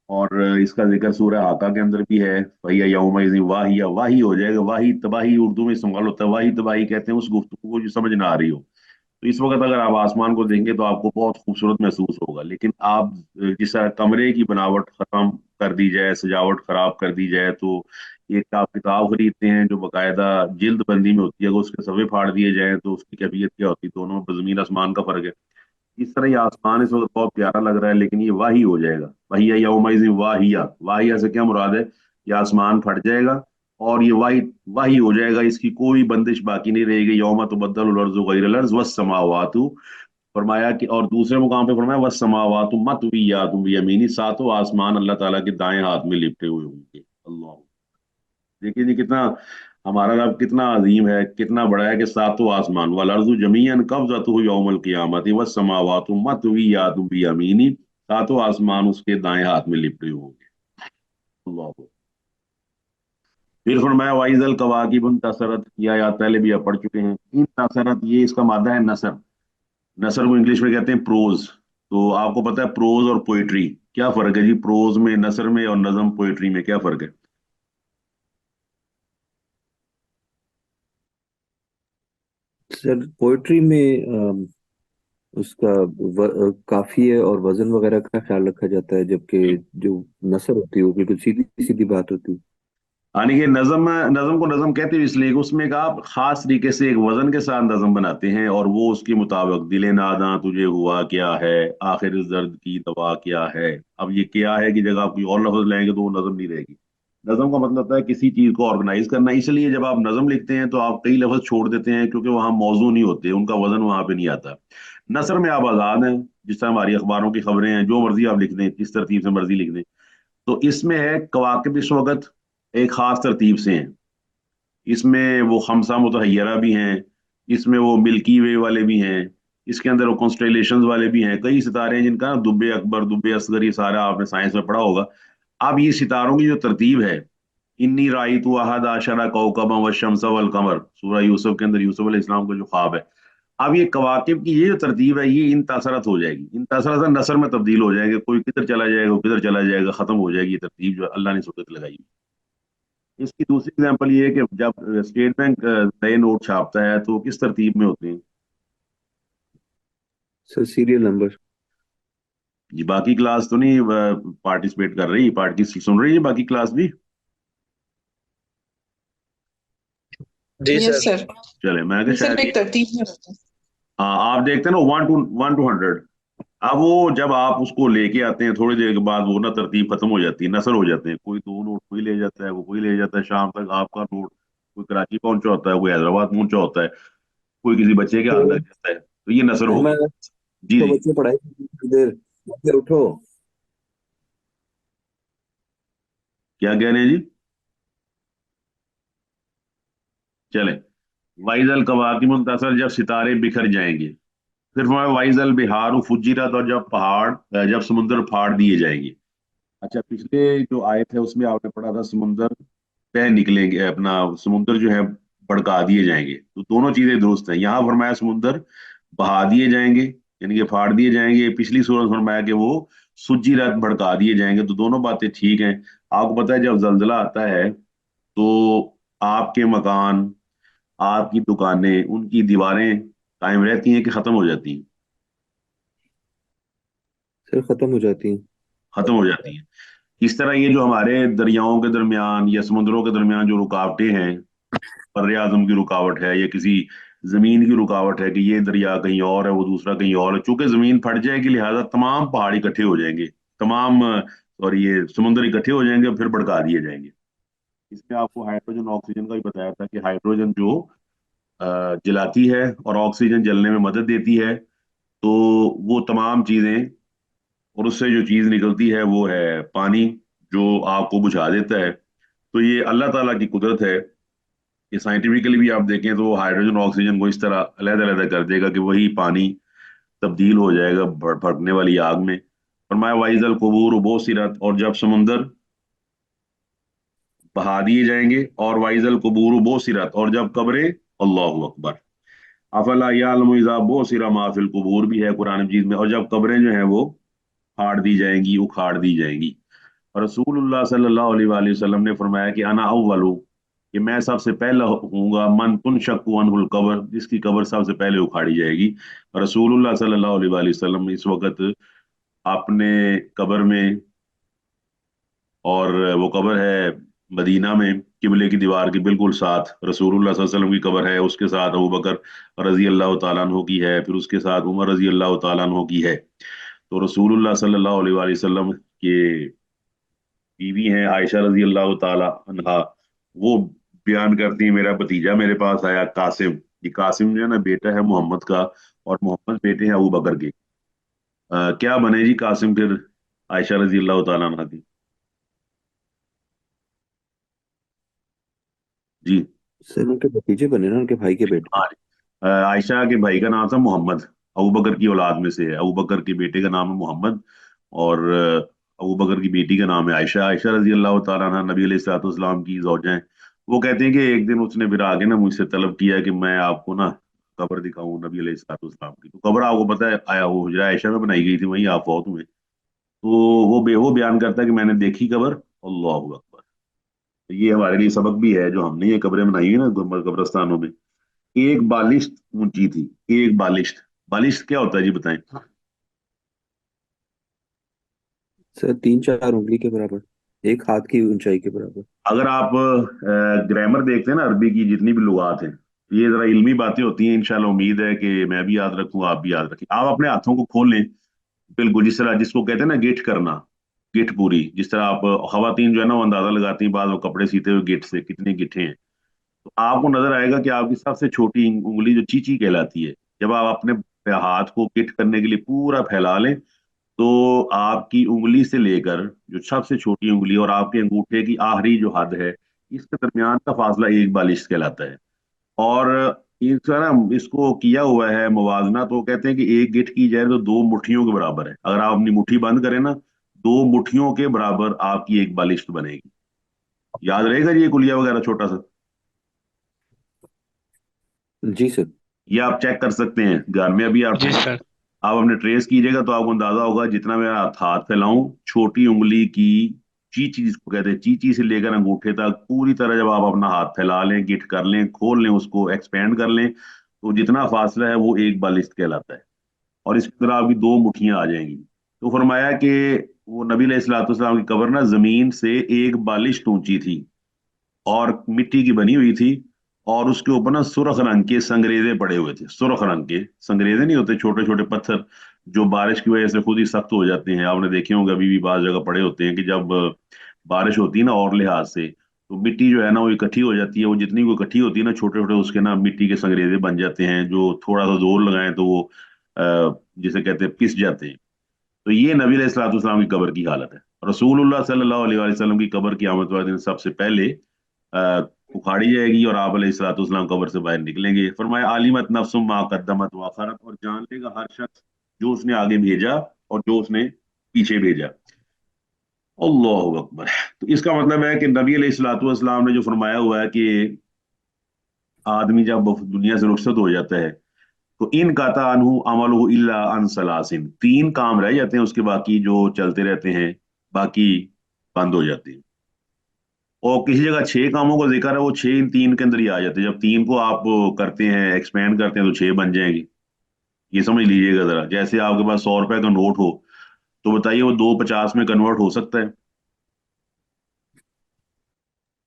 और इसका जिक्र सूरह हाका के अंदर भी है। भैया यौमइज़िन वाहिया, वाही हो जाएगा। वाही तबाही उर्दू में इस्तेमाल होता है। वाही तबाही कहते हैं उस गुफ्तगू को जो समझ ना आ रही हो। तो इस वक्त अगर आप आसमान को देंगे तो आपको बहुत खूबसूरत महसूस होगा, लेकिन आप जिस तरह कमरे की बनावट खत्म कर दी जाए, सजावट खराब कर दी जाए, तो एक आप किताब खरीदते हैं जो बाकायदा जिल्द बंदी में होती है, अगर उसके सफ़े फाड़ दिए जाए तो उसकी कैफियत क्या होती है। दोनों में जमीन आसमान का फर्क है। इस तरह ये आसमान इस वक्त बहुत प्यारा लग रहा है, लेकिन ये वाही हो जाएगा। वही यौमइज़िन वाहिया, वाहिया से क्या मुराद है? ये आसमान फट जाएगा और ये वाही वाही हो जाएगा, इसकी कोई बंदिश बाकी नहीं रहेगी। यौमा तुबद्दलुल अर्ज़ु गैरल अर्ज़ वस्समावातु, फरमाया कि, और दूसरे मुकाम पे फरमाया वस्समावातु मतविय्यातुम बियमीनी, सातों आसमान अल्लाह ताला के दाएं हाथ में लिपटे हुए होंगे। अल्लाह, देखिए जी कितना हमारा रब कितना अजीम है, कितना बड़ा है कि सातों आसमान वल अर्ज़ु जमीअन कब्ज़तुहु यौमल क़ियामति वस्समावातु मतविय्यातुम बियमीनी, सातों आसमान उसके दाएं हाथ में लिपटे हुए होंगे। अल्लाह। फिर फरमाया वाइजल कवाकिब तसरत, ये आयत पहले भी आप पढ़ चुके हैं। इन तसरत, ये इसका मादा है नसर। नसर को इंग्लिश में कहते हैं प्रोज। तो आपको पता है प्रोज और पोइट्री क्या फर्क है जी? प्रोज में, नसर में, और नज्म पोइट्री में क्या फर्क है? सर पोइट्री में उसका काफिये और वजन वगैरह का ख्याल रखा जाता है, जबकि जो नसर होती है वो बिल्कुल सीधी सीधी बात होती है। यानी कि नज्म, नज्म को नज्म कहते हैं इसलिए कि उसमें एक आप खास तरीके से एक वजन के साथ नज्म बनाते हैं, और वो उसके मुताबिक दिले नादा तुझे हुआ क्या है, आखिर इस दर्द की दवा क्या है। अब ये क्या है की जगह आप कोई और लफ्ज लाएंगे तो वो नज्म नहीं रहेगी। नज्म का मतलब होता है किसी चीज को ऑर्गेनाइज करना। इसलिए जब आप नज्म लिखते हैं तो आप कई लफ्ज छोड़ देते हैं क्योंकि वहां मौजू नहीं होते, उनका वजन वहां पे नहीं आता। नसर में आप आजाद हैं, जिस तरह हमारी अखबारों की खबरें हैं, जो मर्जी आप लिख दें, किस तरतीब से मर्जी लिख दें। तो इसमें है कवाकिब इस वक्त एक खास तरतीब से हैं। इसमें वो खमसा मुतहय्यरा भी हैं, इसमें वो मिल्की वे वाले भी हैं, इसके अंदर वो कॉन्स्टेलेशंस वाले भी हैं, कई सितारे हैं जिनका ना दुब्बे अकबर, दुब्बे असगर, ये सारा आपने साइंस में पढ़ा होगा। अब ये सितारों की जो तरतीब है, इन्नी राई तो अहद आशरा कौकबा व शम्स वल कमर, सूरह यूसुफ के अंदर यूसुफ अलैहि सलाम का जो ख्वाब है, अब ये कवाकिब की ये जो तरतीब है, ये इन तासरत हो जाएगी, इन तासरत नसर में तब्दील हो जाएंगे, कोई किधर चला जाएगा, कोई किधर चला जाएगा, खत्म हो जाएगी ये तरतीब जो अल्लाह ने सुकत लगाई। इसकी दूसरी एग्जांपल ये है कि जब स्टेट बैंक नए नोट छापता है तो किस तरतीब में होते हैं सर सीरियल नंबर। जी? बाकी क्लास तो नहीं पार्टिसिपेट कर रही, पार्टी सुन रही है बाकी क्लास भी? जी यस सर। सर। चले, मैं ये शायद सब एक तरतीब में होता है। हाँ, आप देखते हैं ना 1 to 100। अब वो जब आप उसको लेके आते हैं थोड़ी देर के बाद वो ना तरतीब खत्म हो जाती है, नसर हो जाते हैं, कोई दो नोट कोई ले जाता है, वो कोई ले जाता है, शाम तक आपका नोट कोई कराची पहुंचा होता है, कोई हैदराबाद पहुंचा होता है, कोई किसी बच्चे के हाथ तो लग जाता है, तो ये नसर हो मैं गई। जी तो जी, बच्चे पढ़ाई थोड़ी देर फिर उठो। क्या कह रहे हैं जी? चले, वाइजल कवाकिब मुंतसर, जब सितारे बिखर जाएंगे। फिर हमारे वाइजल बिहार फुज्जिरत, और जब पहाड़ जब समुद्र फाड़ दिए जाएंगे। अच्छा, पिछले जो आयत है उसमें आपने पढ़ा था समुद्र बह निकलेंगे, अपना समुद्र जो है भड़का दिए जाएंगे, तो दोनों चीजें दुरुस्त हैं। यहाँ फरमाया समुद्र बहा दिए जाएंगे, यानी कि फाड़ दिए जाएंगे, पिछली सूरत फरमाया कि वो सुज्जी रात भड़का दिए जाएंगे, तो दोनों बातें ठीक हैं। आपको पता है जब जल्जला आता है तो आपके मकान, आपकी दुकानें, उनकी दीवारें कायम रहती हैं कि खत्म हो जाती हैं? सर खत्म हो जाती है। खत्म हो जाती हैं। इस तरह ये जो हमारे दरियाओं के दरमियान या समुद्रों के दरमियान जो रुकावटें हैं, बर आजम की रुकावट है या किसी जमीन की रुकावट है कि ये दरिया कहीं और है, वो दूसरा कहीं और है, चूंकि जमीन फट जाएगी लिहाजा तमाम पहाड़ इकट्ठे हो जाएंगे, तमाम और ये समुद्र इकट्ठे हो जाएंगे और फिर भड़का दिए जाएंगे। इसमें आपको हाइड्रोजन ऑक्सीजन का भी बताया था कि हाइड्रोजन जो जलाती है और ऑक्सीजन जलने में मदद देती है, तो वो तमाम चीजें, और उससे जो चीज निकलती है वो है पानी, जो आग को बुझा देता है। तो ये अल्लाह ताला की कुदरत है। ये साइंटिफिकली भी आप देखें तो हाइड्रोजन ऑक्सीजन को इस तरह अलग अलग कर देगा कि वही पानी तब्दील हो जाएगा भड़कने वाली आग में। फरमाया वाइजल कुबूर बोसिरत, और जब समुंदर बहा दिए जाएंगे, और वाइजल कुबूर बोसिरत, और जब कब्रें, अल्लाह अकबर, अफला यालमु इज़ा बोसिरा मा फिल कुबूर भी है कुरान मजीद में, और जब कब्रें जो हैं वो फाड़ दी जाएंगी, उखाड़ दी जाएंगी। और रसूलुल्लाह सल्लल्लाहु अलैहि वसल्लम ने फरमाया कि अना अव्वलु, कि मैं सबसे पहला हूँगा, मन तुनशक्कु अनहुल कब्र, जिसकी कब्र सबसे पहले उखाड़ी जाएगी। और रसूलुल्लाह सल्लल्लाहु अलैहि वसल्लम इस वक्त अपने कब्र में, और वो कब्र है मदीना में, किबले की दीवार के बिल्कुल साथ रसूलुल्लाह सल्लल्लाहु अलैहि वसल्लम की कब्र है, उसके साथ अबू बकर रजी अल्लाह तआला अन्हु की है, फिर उसके साथ उमर रजी अल्लाह तआला अन्हु की है। तो रसूलुल्लाह सल्लल्लाहु अलैहि वसल्लम के बीवी हैं आयशा रजी अल्लाह तआला अन्हा, वो बयान करती है मेरा भतीजा मेरे पास आया कासिम। ये कासिम जो है ना बेटा है मोहम्मद का, और मोहम्मद बेटे हैं अबू बकर के। क्या बने जी कासिम फिर आयशा रजी अल्लाह तआला अन्हा की? जी सर उनके भतीजे बने ना, उनके भाई के बेटे। हाँ, आयशा के भाई का नाम था मोहम्मद, अबू बकर की औलाद में से है। अबू बकर के बेटे का नाम है मोहम्मद, और अबू बकर की बेटी का नाम है आयशा। आयशा रजी अल्लाह तआला अन्हा नबी अलैहिस्सलाम की जौजा हैं। वो कहते हैं कि एक दिन उसने फिर आके ना मुझसे तलब किया कि मैं आपको ना कब्र दिखाऊं नबी अलैहिस्सलाम की। तो कब्र आपको पता है आया वो हुजरा आयशा में बनाई गई थी, वहीं आप फौत हुए। तो वो बयान करता है कि मैंने देखी कब्र, अल्लाह अकबर। तो ये हमारे लिए सबक भी है, जो हमने ये कब्रें बनाई है ना कब्रस्तानों में, एक बालिश्त ऊंची थी, एक बालिश्त। बालिश्त क्या होता है जी बताएं? सर 3-4 उंगली के बराबर, एक हाथ की ऊंचाई के बराबर। अगर आप ग्रामर देखते हैं ना अरबी की जितनी भी लुगात हैं, ये जरा इल्मी बातें होती हैं, इंशाल्लाह उम्मीद है कि मैं भी याद रखूं, आप भी याद रखें। आप अपने हाथों को खोल लें, बिल्कुल जिस तरह जिसको कहते हैं ना गिठ करना, गिठ पूरी, जिस तरह आप खवातीन जो है ना वो अंदाजा लगाती हैं बाद वो कपड़े सीते हुए गिठ से कितनी गिठे हैं। तो आपको नजर आएगा कि आपकी सबसे छोटी उंगली जो चीची कहलाती है, जब आप अपने हाथ को गिठ करने के लिए पूरा फैला लें, तो आपकी उंगली से लेकर जो सबसे छोटी उंगली और आपके अंगूठे की आखिरी जो हद है, इसके दरमियान का फासला एक बालिश कहलाता है। और इसका ना इसको किया हुआ है मुवाजना, तो कहते हैं कि एक गिठ की जाए तो दो मुट्ठियों के बराबर है। अगर आप अपनी मुट्ठी बंद करें ना, दो मुट्ठियों के बराबर आपकी एक बालिश बनेगी। याद रहेगा जी ये कुलिया वगैरह छोटा सा। जी सर। ये आप चेक कर सकते हैं घर में। अभी जी सर। आप अपने ट्रेस कीजिएगा तो आपको अंदाजा होगा, जितना मैं हाथ फैलाऊं, छोटी उंगली की चीची जिसको कहते हैं, चीची से लेकर अंगूठे तक पूरी तरह जब आप अपना हाथ फैला लें, गिट कर लें, खोल लें, उसको एक्सपेंड कर लें, तो जितना फासला है वो एक बालिश कहलाता है। और इसकी तरह आपकी दो मुट्ठियां आ जाएंगी। तो फरमाया कि वो नबी अलैहिस्सलाम की कब्र ना जमीन से एक बालिश ऊंची थी और मिट्टी की बनी हुई थी, और उसके ऊपर ना सुर्ख रंग के संगरेजे पड़े हुए थे। सुर्ख रंग के संगरेजे नहीं होते, छोटे छोटे पत्थर जो बारिश की वजह से खुद ही सख्त हो जाते हैं। आपने देखे होंगे, अभी भी बाज़ जगह पड़े होते हैं कि जब बारिश होती है ना और लिहाज से, तो मिट्टी जो है ना वो इकट्ठी हो जाती है। वो जितनी वो इकट्ठी होती है ना, छोटे छोटे उसके ना मिट्टी के संगरेजे बन जाते हैं, जो थोड़ा सा जोर लगाएं तो वो जिसे कहते हैं पिस जाते हैं। तो ये नबी अलैहिस्सलाम की कब्र की हालत है। रसूलुल्लाह सल्लल्लाहु अलैहि वसल्लम की कब्र क़यामत वाले दिन सबसे पहले उखाड़ी जाएगी और आप अलैहिस्सलाम कब्र से बाहर निकलेंगे। फरमाया आलिमत नफ्सुम मा कद्दमत व अखरत, और जान लेगा हर शख्स जो उसने आगे भेजा और जो उसने पीछे भेजा। अल्लाहु अकबर। तो इसका मतलब है कि नबी अलैहिस्सलाम ने जो फरमाया हुआ है कि आदमी जब दुनिया से रुखसत हो जाता है तो इन काता अनहु अमलहु इल्ला अन सलासिन, तीन काम रह जाते हैं उसके, बाकी जो चलते रहते हैं बाकी बंद हो जाते हैं। और किसी जगह छह कामों का जिक्र है, वो छह इन तीन के अंदर ही आ जाते हैं। जब तीन को आप करते हैं, एक्सपेंड करते हैं, तो छह बन जाएंगे। ये समझ लीजिएगा जरा। जैसे आपके पास 100 रुपए का नोट हो, तो बताइए वो 250 में कन्वर्ट हो सकता है?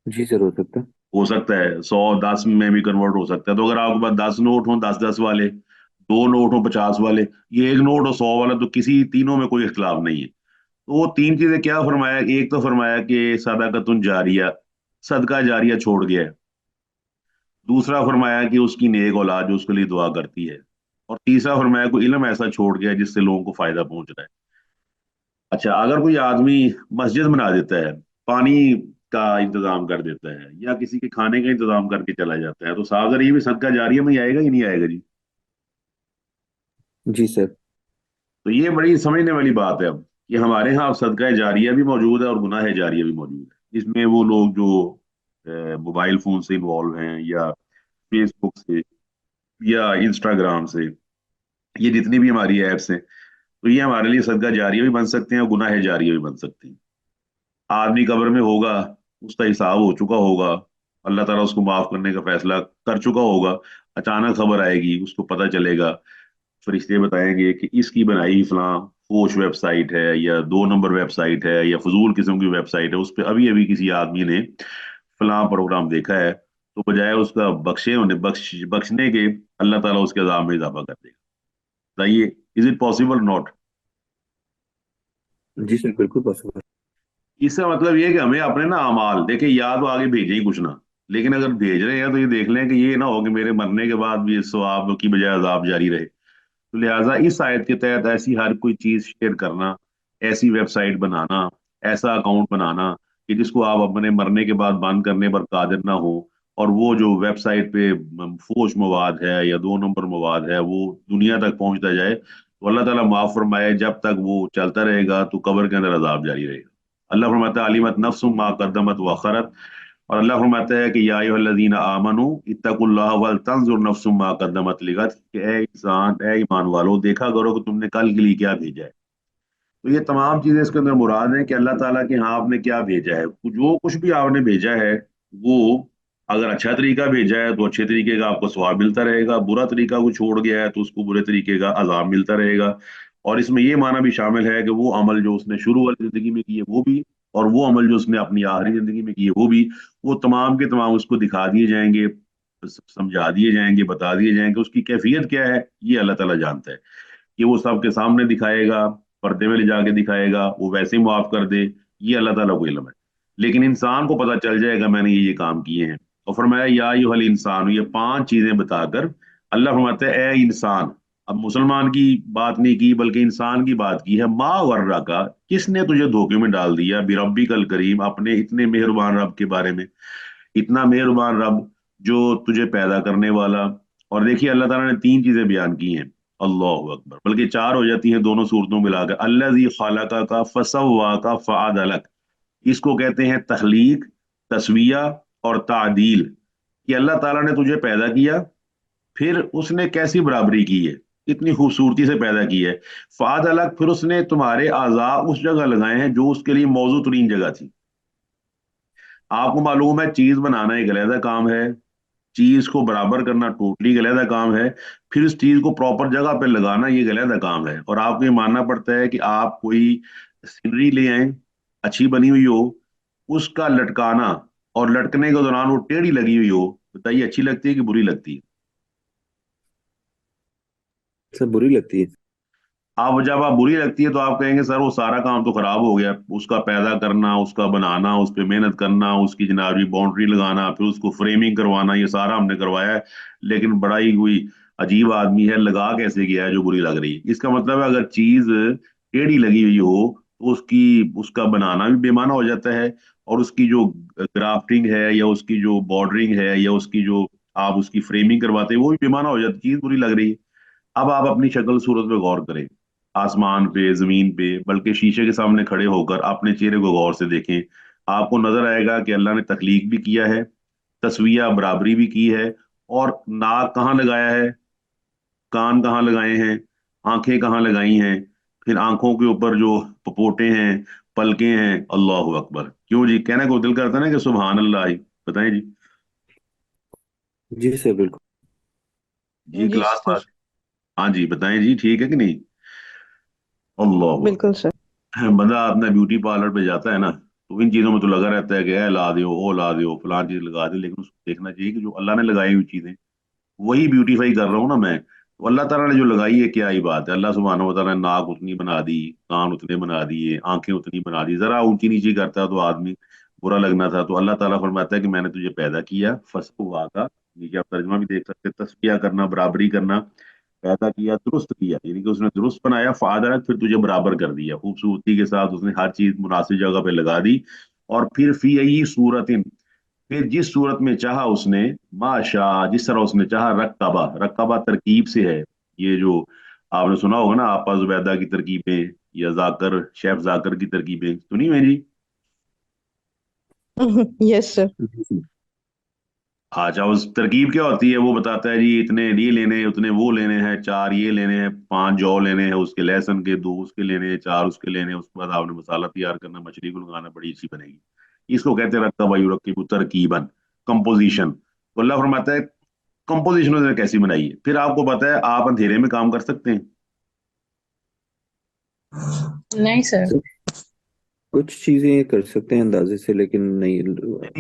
जी सर, हो सकता है। हो सकता है। 100 10 में भी कन्वर्ट हो सकता है। तो अगर आपके पास 10 नोट हो, 10 10 वाले, दो नोट हो 50 वाले, ये एक नोट हो 100 वाला, तो किसी तीनों में कोई इख्तलाफ नहीं है। तो वो तीन चीजें क्या फरमाया, एक तो फरमाया कि सदाकतुन जारिया, सदका जारिया छोड़ गया है। दूसरा फरमाया कि उसकी नेक औलाद जो उसके लिए दुआ करती है। और तीसरा फरमाया कोई इल्म ऐसा छोड़ गया जिससे लोगों को फायदा पहुंच रहा है। अच्छा, अगर कोई आदमी मस्जिद बना देता है, पानी का इंतजाम कर देता है, या किसी के खाने का इंतजाम करके चला जाता है, तो साहब ये भी सदका जारिया में ही आएगा कि नहीं आएगा जी? जी सर। तो ये बड़ी समझने वाली बात है अब, कि हमारे यहाँ अब सदका जारिया भी मौजूद है और गुनाह जारिया भी मौजूद है। इसमें वो लोग जो मोबाइल फोन से इन्वॉल्व हैं, या फेसबुक से, या इंस्टाग्राम से, ये जितनी भी हमारी एप्स हैं, तो ये हमारे लिए सदका जारिया भी बन सकते हैं और गुनाह जारिया भी बन सकते हैं। आदमी कब्र में होगा, उसका हिसाब हो चुका होगा, अल्लाह ताला उसको माफ करने का फैसला कर चुका होगा। अचानक खबर आएगी, उसको पता चलेगा, फरिश्ते बताएंगे कि इसकी बनाई फलां फोश वेबसाइट है, या 2 नंबर वेबसाइट है, या फजूल किस्म की वेबसाइट है, उस पर अभी अभी किसी आदमी ने फलां प्रोग्राम देखा है, तो बजाय उसका बख्शने के, अल्लाह ताला उसके अजाब में इजाफा कर देगा। बताइए, इज इट पॉसिबल नॉट? जी सर, बिल्कुल पॉसिबल। इसका मतलब ये है कि हमें अपने ना अमाल देखे, या तो आगे भेजे ही कुछ ना, लेकिन अगर भेज रहे हैं तो ये देख लें कि ये ना हो कि मेरे मरने के बाद भी सवाब की बजाय अजाब जारी रहे। तो लिहाजा इस आयत के तहत ऐसी हर कोई चीज शेयर करना, ऐसी वेबसाइट बनाना, ऐसा अकाउंट बनाना कि जिसको आप अपने मरने के बाद बंद करने पर कादिर ना हो, और वो जो वेबसाइट पे फोश मवाद है या 2 नंबर मवाद है वो दुनिया तक पहुंचता जाए, तो अल्लाह ताला माफ फरमाए जब तक वो चलता रहेगा तो कब्र के अंदर अजाब जारी रहेगा। अल्लाह फरमाता है अलीमत नफ्सुम मा कद्दमत व खरत। और अल्लाह फरमाता है कि या अय्युहल्लज़ीना आमनू इत्तकुल्लाह वल तंजुर नफ्सुम मा कद्दमत लिगद, कि ए इंसान, ए ईमान वालों, देखा करो कि तुमने कल के लिए क्या भेजा है। तो ये तमाम चीजें इसके अंदर मुराद है कि अल्लाह ताला के यहाँ आपने क्या भेजा है। जो कुछ भी आपने भेजा है वो, अगर अच्छा तरीका भेजा है तो अच्छे तरीके का आपको सवाब मिलता रहेगा, बुरा तरीका को छोड़ गया है तो उसको बुरे तरीके का अजाब मिलता रहेगा। और इसमें ये माना भी शामिल है कि वो अमल जो उसने शुरू वाली जिंदगी में किए वो भी, और वो अमल जो उसने अपनी आखिरी जिंदगी में किए वो भी, वो तमाम के तमाम उसको दिखा दिए जाएंगे, समझा दिए जाएंगे, बता दिए जाएंगे। उसकी कैफियत क्या है ये अल्लाह ताला जानता है, कि वो सबके सामने दिखाएगा, पर्दे में ले जाके दिखाएगा, वो वैसे ही माफ कर दे, ये अल्लाह ताला को इल्म है। लेकिन इंसान को पता चल जाएगा मैंने ये काम किए हैं। और फरमाया या अय्युहल इंसान, ये 5 चीजें बताकर अल्लाह फरमाता है ए इंसान। अब मुसलमान की बात नहीं की बल्कि इंसान की बात की है। मा वर्रा का, किसने तुझे धोखे में डाल दिया, बिरब्बी कल करीम, अपने इतने मेहरबान रब के बारे में। इतना मेहरबान रब जो तुझे पैदा करने वाला। और देखिए अल्लाह ताला ने तीन चीजें बयान की हैं, अल्लाह अकबर, बल्कि चार हो जाती हैं दोनों सूरतों में मिलाकर। अल्लाजी खालका का फसव्वा का फअदलक, इसको कहते हैं तखलीक, तस्विया और तादील, कि अल्लाह ताला ने तुझे पैदा किया, फिर उसने कैसी बराबरी की है, इतनी खूबसूरती से पैदा की है। फाद अलग, फिर उसने तुम्हारे आज़ा उस जगह लगाए हैं जो उसके लिए मौजू तरीन जगह थी। आपको मालूम है चीज बनाना एक अलहदा काम है, चीज को बराबर करना टोटली अलहदा काम है, फिर उस चीज को प्रॉपर जगह पे लगाना ये एक अलहदा काम है। और आपको ये मानना पड़ता है कि आप कोई सीनरी ले आए अच्छी बनी हुई हो, उसका लटकाना और लटकने के दौरान वो टेढ़ी लगी हुई हो, बताइए अच्छी लगती है कि बुरी लगती है? सर बुरी लगती है। आप जब आप बुरी लगती है तो आप कहेंगे सर वो सारा काम तो खराब हो गया, उसका पैदा करना, उसका बनाना, उस पर मेहनत करना, उसकी जनाबी बाउंड्री लगाना, फिर उसको फ्रेमिंग करवाना, ये सारा हमने करवाया है, लेकिन बड़ा ही कोई अजीब आदमी है, लगा कैसे गया है जो बुरी लग रही है। इसका मतलब है अगर चीज टेढ़ी लगी हुई हो तो उसकी उसका बनाना भी बेमाना हो जाता है, और उसकी जो ग्राफ्टिंग है या उसकी जो बॉर्डरिंग है या उसकी जो आप उसकी फ्रेमिंग करवाते हैं वो भी बेमाना हो जाती है, चीज बुरी लग रही है। अब आप अपनी शक्ल सूरत पे गौर करें, आसमान पे, जमीन पे, बल्कि शीशे के सामने खड़े होकर अपने चेहरे को गौर से देखें। आपको नजर आएगा कि अल्लाह ने तख्लीक भी किया है, तस्विया बराबरी भी की है, और नाक कहाँ लगाया है, कान कहाँ लगाए हैं, आंखें कहाँ लगाई हैं, फिर आंखों के ऊपर जो पपोटे हैं, पलके हैं, अल्लाह अकबर। क्यों जी, कहने को दिल करता है ना कि सुभान अल्लाह ही। बताएं जी। जी सर बिल्कुल। जी जी क्लास सर। पास। हाँ जी बताएं जी, ठीक है कि नहीं? अल्लाह बिल्कुल सर। बंदा अपना ब्यूटी पार्लर पे जाता है ना, तो इन चीजों में तो लगा रहता है कि ये ला दो, वो ला दो, फलान चीज लगा दे, लेकिन उसको देखना चाहिए कि जो अल्लाह ने लगाई हुई चीजें वही ब्यूटीफाई कर रहा हूँ ना मैं, तो अल्लाह ताला ने जो लगाई है क्या ही बात है। अल्लाह सुब्हानहू व तआला ने नाक उतनी बना दी, कान उतने बना दिए, आंखें उतनी बना दी, जरा ऊंची नीची करता तो आदमी बुरा लगना था। तो अल्लाह ताला फरमाता है कि मैंने तुझे पैदा किया, फसवा का, ये आप तर्जमा भी देख सकते हैं, तस्बिया करना, बराबरी करना, पैदा किया, दुरुस्त किया, यानी कि उसने दुरुस्त बनाया, फादर फिर तुझे बराबर कर दिया, खूबसूरती के साथ उसने हर चीज मुनासिब जगह पे लगा दी। और फिर फी यही सूरतिन, फिर जिस सूरत में चाहा उसने, माशा, जिस तरह उसने चाहा, रक्काबा, रक्काबा तरकीब से है, ये जो आपने सुना होगा ना, आपा जुबैदा की तरकीबें या जाकर शेफ जाकर की तरकीबें सुनी हुई जी। Yes sir. अच्छा, उस तरकीब क्या होती है वो बताता है जी, इतने ये लेने हैं, उतने वो लेने हैं, चार ये लेने हैं, पांच जौ लेने हैं उसके, लहसुन के दो उसके लेने हैं, चार उसके लेने हैं, उसके बाद आपने मसाला तैयार करना, मछली को लगाना, बड़ी अच्छी बनेगी। इसको कहते हैं रक्का बायू रक्की तरकीबन, कंपोजिशन। तो अल्लाह फरमाता है कंपोजिशन उसने कैसी बनाई है। फिर आपको पता है आप अंधेरे में काम कर सकते हैं? नहीं सर। सर कुछ चीजें कर सकते हैं अंदाजे से, लेकिन नहीं, नहीं,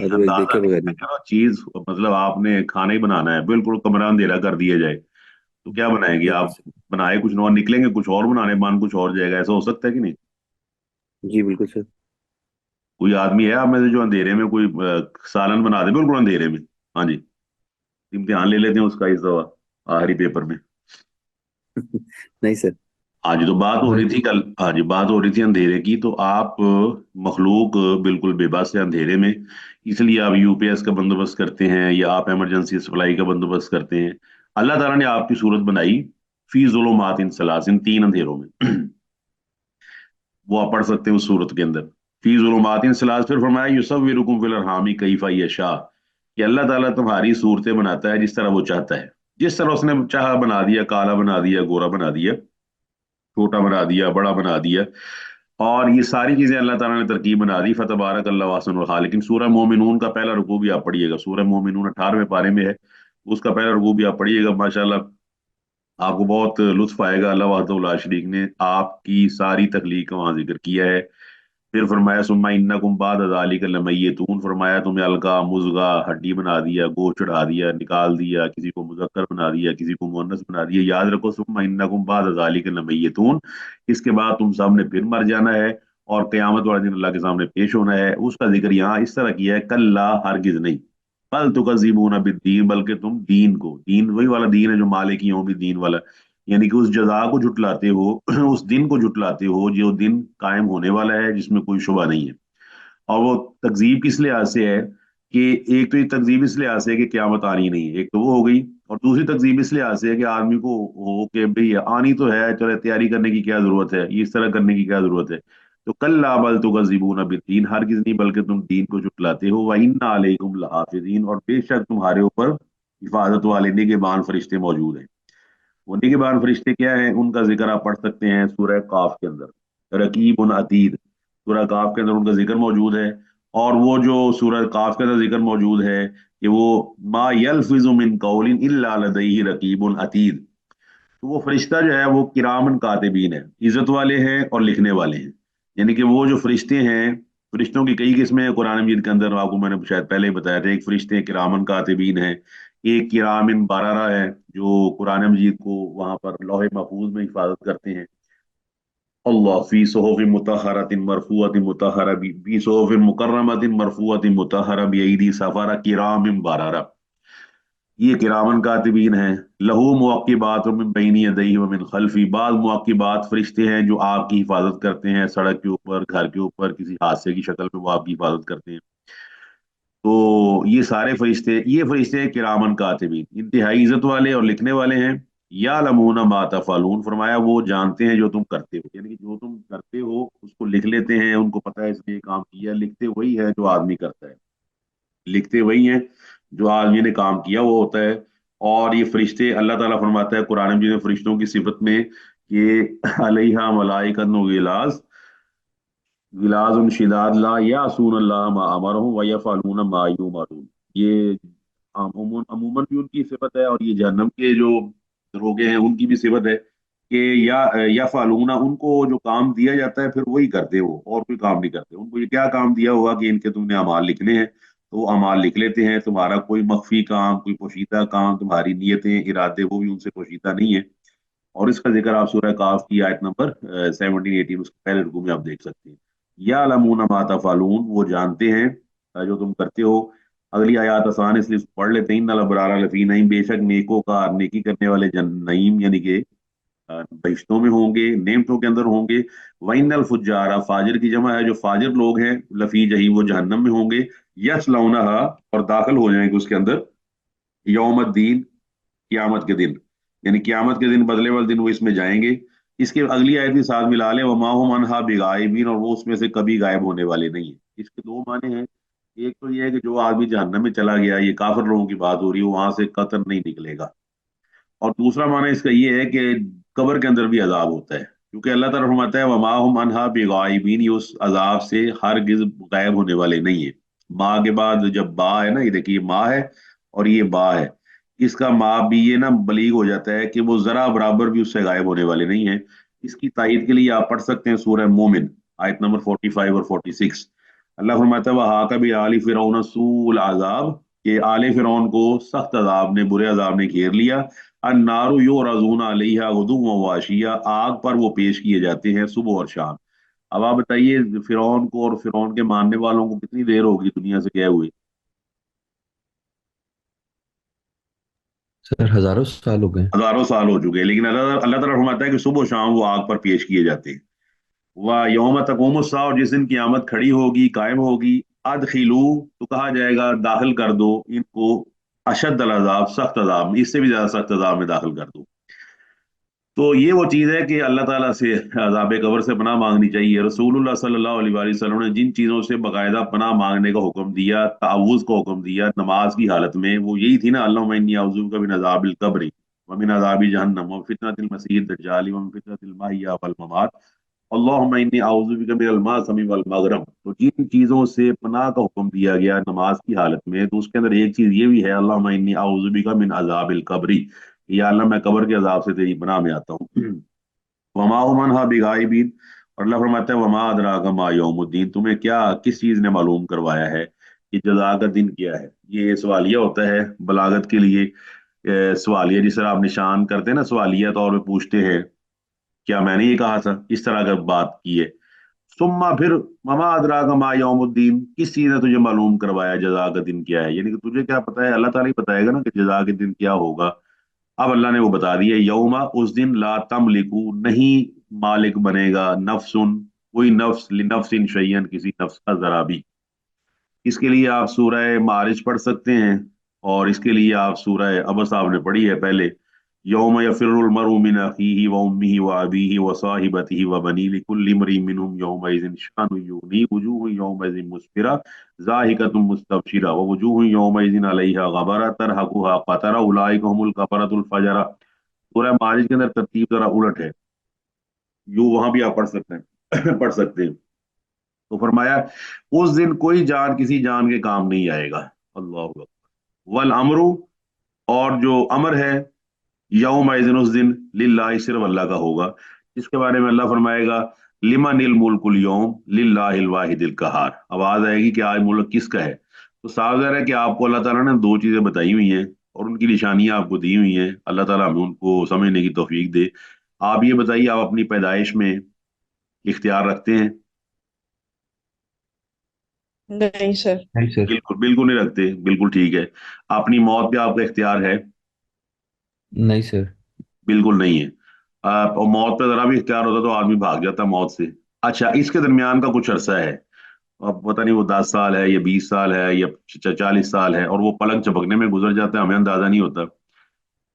अदरवाइज अंदाजा देखे नहीं बगैर है, नहीं। चलो चीज मतलब आपने खाना ही बनाना है, बिल्कुल कमरा अंधेरा कर दिया जाए तो क्या बनाएंगे बिल्कुल आप? सर। बनाए कुछ और निकलेंगे कुछ और बनाने, मन कुछ और जाएगा, ऐसा हो सकता है कि नहीं? जी बिल्कुल सर। कोई आदमी है आप में से जो अंधेरे में कोई सालन बना दे बिल्कुल अंधेरे में? हाँ जी, इम्तिहान ले लेते हैं उसका इस दफा आखिरी पेपर में। नहीं सर। आज तो बात हो हमारे रही थी कल, आज बात हो रही थी अंधेरे की, तो आप मखलूक बिल्कुल बेबस है अंधेरे में, इसलिए आप यूपीएस का बंदोबस्त करते हैं या आप इमरजेंसी सप्लाई का बंदोबस्त करते हैं। अल्लाह ताला ने आपकी सूरत बनाई फी जुलुमातिन सलासिन, तीन अंधेरों में। वो आप पढ़ सकते हैं उस सूरत के अंदर, फी जुलुमातिन सलास। फिर फरमाया युसव्विरुकुम फिल अरहामी कैफा यशा, कि अल्लाह ताला तुम्हारी सूरतें बनाता है जिस तरह वो चाहता है, जिस तरह उसने चाहा बना दिया, काला बना दिया, गोरा बना दिया, छोटा बना दिया, बड़ा बना दिया। और ये सारी चीजें अल्लाह ताला ने तरकीब बना दी। फतबारक अल्लाह अहसनुल खालिकीन। सूरह मोमिनून का पहला रुकू भी आप पढ़िएगा, सूरह मोमिनून 18वें पारे में है, उसका पहला रुकू भी आप पढ़िएगा, माशाल्लाह आपको बहुत लुत्फ आएगा। अल्लाह वहदहु ला शरीक ने आपकी सारी तख्लीक का वहां जिक्र किया है। फिर फरमाया सुम्मा इन्नकुम बाद ज़ालिका लमय्यतून, फरमाया तुम्हें अलका मुज़गा हड्डी बना दिया, गोश्त चढ़ा दिया, निकाल दिया, किसी को मुजक्कर बना दिया, किसी को मुअन्नस बना दिया। याद रखो सुम्मा इन्नकुम बाद ज़ालिका लमय्यतून, इसके बाद तुम सामने फिर मर जाना है और क़यामत वाले दिन अल्लाह के सामने पेश होना है। उसका जिक्र यहाँ इस तरह किया है, कल्ला हरगिज नहीं, बल तुकज़्ज़िबूना बिद्दीन, बल्कि तुम दीन को, दीन वही वाला दीन है जो मालिक यौमिद्दीन वाला, यानी कि उस जजा को झुटलाते हो, उस दिन को झुटलाते हो जो दिन कायम होने वाला है जिसमें कोई शुबा नहीं है। और वो तकजीब किस लिहाज से है? कि एक तो ये तकजीब इस लिहाज से है कि क़यामत आनी नहीं है, एक तो वो हो गई, और दूसरी तकजीब इस लिहाज से है कि आदमी को हो कि भाई आनी तो है, चलो तैयारी करने की क्या जरूरत है, ये इस तरह करने की क्या जरूरत है। तो कल्ला बल तुकज़्ज़िबूना बिद्दीन, हर किसी नहीं बल्कि तुम दीन को झुटलाते हो। व इन्ना अलैकुम लहाफ़िज़ीन, और बेशक तुम्हारे ऊपर हिफाजत वाले निगहबान फरिश्ते मौजूद हैं। वो निगहबान फरिश्ते क्या हैं, उनका जिक्र आप पढ़ सकते हैं सूरह काफ के अंदर, रकीबुन अतीद, सूरह काफ के अंदर उनका जिक्र मौजूद है। और वो जो सूरह काफ के अंदर जिक्र मौजूद है कि वो मा यल्फिजु मिन कौलिन इल्ला लदैहि रकीबुन अतीद, तो वो फरिश्ता जो है वो किरामन कातिबीन है, इज्जत वाले हैं और लिखने वाले हैं। यानी कि वो जो फरिश्ते हैं, फरिश्तों की कई किस्में हैं कुरान मजीद के अंदर, आपको मैंने शायद पहले ही बताया था। एक फरिश्ते किरामन कातिबीन है, एक किरामिन बाररा है जो कुरान मजीद को वहां पर लौहे महफूज में हिफाजत करते हैं। अल्लाह फी सुहुफिन मुतहहरतिन मरफूअतिन मुतहहरा बी सुहुफिन मुकर्रमतिन मरफूअतिन मुतहहरा बियदी सफरा किरामिन बाररा, ये किरामन कातिबीन हैं। लहू मुअक्किबात मिन बैनी यदैहि व मिन खल्फी, बाद मुअक्किबात फरिश्ते हैं जो आपकी हिफाजत करते हैं, सड़क के ऊपर, घर के ऊपर, किसी हादसे की शक्ल में वो आपकी हिफाजत करते हैं। तो ये सारे फरिश्ते, ये फरिश्ते हैं किरामन कातिबीन, इंतहाई इज्जत वाले और लिखने वाले हैं। या लमूना मा तफअलून, फरमाया वो जानते हैं जो तुम करते हो, यानी कि जो तुम करते हो उसको लिख लेते हैं, उनको पता है इसने ये काम किया। लिखते वही है जो आदमी करता है, लिखते वही हैं जो आदमी ने काम किया वो होता है। और ये फरिश्ते, अल्लाह ताला फरमाता है कुरान में फरिश्तों की सिफत में कि अलैहा मलाइकतुन गिलाज, गिलाजुन शिदाद ला यासून अल्लाह मा अमरहुम व यफअलून मा युमरून। ये अमूमन भी उनकी सिफत है, और ये जहन्नम के जो दरोगे हैं उनकी भी सिफत है कि या फालूना, उनको जो काम दिया जाता है फिर वही करते हो, और कोई काम नहीं करते। उनको ये क्या काम दिया हुआ कि इनके तुमने अमाल लिखने हैं, तो वो अमाल लिख लेते हैं। तुम्हारा कोई मख्फी काम, कोई पोशीदा काम, तुम्हारी नीयतें, इरादे, वो भी उनसे पोशीदा नहीं है। और इसका जिक्र आप सूरह काफ की आयत नंबर 17-18 उसके पहले रुकू में आप देख सकते हैं। या लमून मा तफअलून, वो जानते हैं जो तुम करते हो। अगली आयत आसान है, इसलिए इसको पढ़ लेते हैं। इन्नल अबरार लफी नईम, बेशक नेकोकार, नेकी करने वाले नईम यानी कि बहिश्तों में होंगे, नेमतों के अंदर होंगे। वइन्नल फुज्जारा, फाजिर की जमा है, जो फाजिर लोग हैं, लफी जहीम, वो जहन्नम में होंगे। यस्लौनहा, और दाखिल हो जाएंगे उसके अंदर, यौमद्दीन, क्यामत के दिन, यानी क्यामत के दिन, बदले वाले दिन वो इसमें जाएंगे। इसके अगली आयत के साथ मिला ले, वमा हुम अन्हा बिगाइबिन, और वो उसमें से कभी गायब होने वाले नहीं है। इसके दो माने हैं। एक तो ये है कि जो आदमी जहन्नम में चला गया, ये काफिर लोगों की बात हो रही है, वहां से कतन नहीं निकलेगा। और दूसरा माना इसका ये है कि कब्र के अंदर भी अजाब होता है, क्योंकि अल्लाह ताला फरमाता है वमा हुम अन्हा बिगाइबिन, ये उस अजाब से हरगिज गायब होने वाले नहीं है। माँ के बाद जब बा है ना, ये देखिए माँ है और ये बा है, इसका माँ भी ये ना बलीग हो जाता है कि वो जरा बराबर भी उससे गायब होने वाले नहीं है। इसकी तायीद के लिए आप पढ़ सकते हैं सूरह मोमिन आयत नंबर 45 और 46। अल्लाह फरमाता है वह का भी आली फिरौन सूल अजाब, के आले फिरौन को सख्त अजाब ने, बुरे अजाब ने घेर लिया। अन्नारु यो रजून अलैहा गुदुव्वन व अशिया, आग पर वो पेश किए जाते हैं सुबह और शाम। अब आप बताइए फिरौन को और फिरौन के मानने वालों को कितनी देर होगी दुनिया से गए हुए? सर हजारों साल हो गए। हजारों साल हो चुके हैं, लेकिन अल्लाह अल्लाह ताला फरमाता है कि सुबह शाम वो आग पर पेश किए जाते हैं। वह यौम तकूमुस्सा, और जिस दिन क़यामत खड़ी होगी, कायम होगी, अदखिलू, तो कहा जाएगा दाखिल कर दो इनको, अशद अल अजाब, सख्त अजाब में, इससे भी ज्यादा सख्त अजाब में दाखिल कर दो। तो ये वो चीज़ है कि अल्लाह ताला से अजाब कब्र से पनाह मांगनी चाहिए। रसूलुल्लाह सल्लल्लाहु अलैहि वसल्लम ने जिन चीज़ों से बाकायदा पनाह मांगने का हुक्म दिया, तावुज़ का हुक्म दिया नमाज की हालत में, वो यही थी ना, अल्लाहुम्मा इन्नी अऊज़ु बिका मिन अज़ाबिल क़ब्रि व मिन अज़ाबि जहन्नम व फितनतिल मसीहिद दज्जाल व मिन फितनतिल महया वल ममात, अल्लाहुम्मा इन्नी अऊज़ु बिका मिनल मासमी वल मगरम। तो जिन चीज़ों से पनाह का हुक्म दिया गया नमाज की हालत में, तो उसके अंदर एक चीज़ ये भी है, अल्लाहुम्मा इन्नी अऊज़ु बिका मिन अज़ाबिल क़ब्रि, या अल्लाह मैं कब्र के अजाब से तेरी पनाह में आता हूँ। वमा हुमन्हा बिगाइबिन, और अल्लाह फरमाता है वमा अदराका मा यौमुद्दीन, तुम्हें क्या, किस चीज ने मालूम करवाया है कि जज़ा का दिन क्या है। ये सवालिया होता है बलागत के लिए। सवालिया जिस तरह आप निशान करते हैं ना, सवालिया तौर पे पूछते हैं, क्या मैंने ये कहा था, इस तरह का बात की है। सुम्मा फिर, वमा अदराका मा यौमुद्दीन, किस चीज ने तुझे मालूम करवाया जज़ा का दिन क्या है, यानी कि तुझे क्या पता है, अल्लाह ताला ही बताएगा ना कि जज़ा के दिन क्या होगा। अब अल्लाह ने वो बता दिया, यौमा, उस दिन, ला तमलिकू, नहीं मालिक बनेगा, नफ्सुन, कोई नफ्स, लिनफ्सिन शैयन, किसी नफ्स का जरा भी, इसके लिए आप सूरह मारिज पढ़ सकते हैं, और इसके लिए आप सूरह अबस आपने पढ़ी है पहले। यौम यफिरुल मरउ मिन अखीही व उम्मिही व अबीही व साहिबतिही व बनी लिकुल्लि इम्रिइन मिनहुम यौमइज़िन शअनुन युग़नीह वजूहुन यौमइज़िन मुस्फिरा ज़ाहिकतुन मुस्तबशिरा व वजूहुन यौमइज़िन अलैहा गबरा तरहकुहा क़तरा उलाइका हुमुल कफ़रतुल फजरा। सूरह मारिज के अंदर तरतीब जरा उलट है, यू वहां भी आप पढ़ सकते हैं पढ़ सकते हैं। तो फरमाया उस दिन कोई जान किसी जान के काम नहीं आएगा। अल्लाह अकबर। वल अमरु, और जो अमर है, यौम उस दिन लिल्लाहि, सिर्फ अल्लाह का होगा। इसके बारे में अल्लाह फरमाएगा लिमनिल मुल्कुल यौम लिल्लाहिल वाहिदिल कहार। आवाज आएगी कि आज मुल्क किसका है। तो साफ ज़ाहिर है कि आपको अल्लाह ताला ने दो चीजें बताई हुई हैं और उनकी निशानियां आपको दी हुई हैं। अल्लाह ताला हमें उनको समझने की तौफीक दे। आप ये बताइए, आप अपनी पैदाइश में इख्तियार रखते हैं? नहीं सर। नहीं सर। बिल्कुल बिल्कुल नहीं रखते, बिल्कुल ठीक है। अपनी मौत पे आपका इख्तियार है? नहीं सर। बिल्कुल नहीं है। और मौत पे जरा भी इख्तियार होता तो आदमी भाग जाता मौत से। अच्छा, इसके दरमियान का कुछ अरसा है, अब पता नहीं वो 10 साल है या 20 साल है या 40 साल है, और वो पलक झपकने में गुजर जाता है, हमें अंदाजा नहीं होता।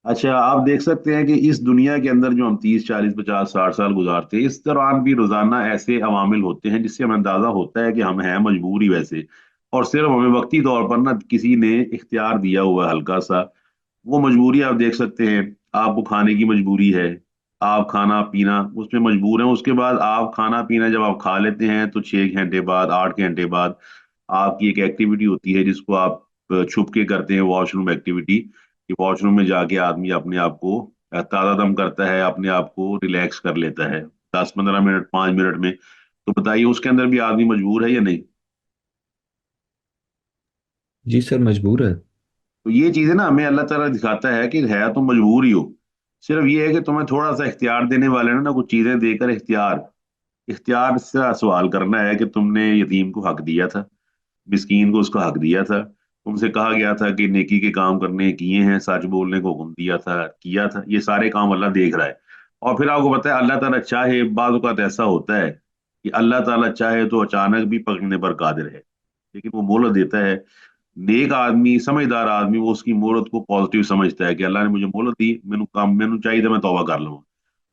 अच्छा, आप देख सकते हैं कि इस दुनिया के अंदर जो हम 30 40 50 60 साल गुजारते हैं, इस दौरान भी रोजाना ऐसे अवामिल होते हैं जिससे हमें अंदाजा होता है कि हम हैं मजबूर ही वैसे, और सिर्फ हमें वक्ती तौर पर ना किसी ने इख्तियार दिया हुआ है हल्का सा। वो मजबूरी आप देख सकते हैं, आपको खाने की मजबूरी है, आप खाना पीना उसमें मजबूर हैं। उसके बाद आप खाना पीना जब आप खा लेते हैं तो 6 घंटे बाद 8 घंटे बाद आपकी एक एक्टिविटी होती है जिसको आप छुप के करते हैं, वॉशरूम एक्टिविटी। कि वॉशरूम में जाके आदमी अपने आप को ताज़ा दम करता है, अपने आप को रिलैक्स कर लेता है 10 15 मिनट 5 मिनट में। तो बताइए उसके अंदर भी आदमी मजबूर है या नहीं? जी सर, मजबूर है। तो ये चीजें ना हमें अल्लाह ताला दिखाता है कि है तो मजबूर ही हो, सिर्फ ये है कि तुम्हें थोड़ा सा इख्तियार देने वाले ने ना कुछ चीजें देकर इख्तियार इख्तियार से सवाल करना है कि तुमने यतीम को हक दिया था, मिस्कीन को उसका हक दिया था, तुमसे कहा गया था कि नेकी के काम करने किए हैं, सच बोलने को हुक्म दिया था किया था, ये सारे काम अल्लाह देख रहा है। और फिर आपको पता है अल्लाह ताला चाहे, बाज़ औक़ात ऐसा होता है कि अल्लाह ताला चाहे तो अचानक भी पकड़ने पर कादिर है, लेकिन वो मोहलत देता है। नेक आदमी समझदार आदमी वो उसकी मोहलत को पॉजिटिव समझता है कि अल्लाह ने मुझे मोहलत दी, मैनू चाहिए था मैं तौबा कर लूँ।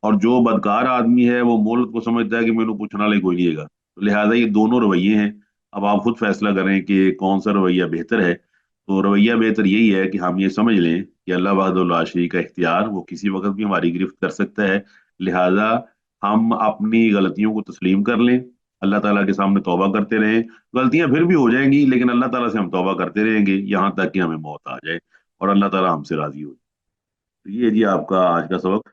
और जो बदकार आदमी है वो मोहलत को समझता है कि मैनू पूछने वाले कोई नहीं है। तो लिहाजा ये दोनों रवैये हैं। अब आप खुद फैसला करें कि कौन सा रवैया बेहतर है। तो रवैया बेहतर यही है कि हम ये समझ लें कि अल्लाह वहदहुल ला शरीक का इख्तियार वो किसी वक्त भी हमारी गिरफ्त कर सकता है। लिहाजा हम अपनी गलतियों को तस्लीम कर लें, अल्लाह ताला के सामने तौबा करते रहें। गलतियां फिर भी हो जाएंगी लेकिन अल्लाह ताला से हम तौबा करते रहेंगे यहाँ तक कि हमें मौत आ जाए और अल्लाह ताला हमसे राजी हो जाए। तो ये जी आपका आज का सबक।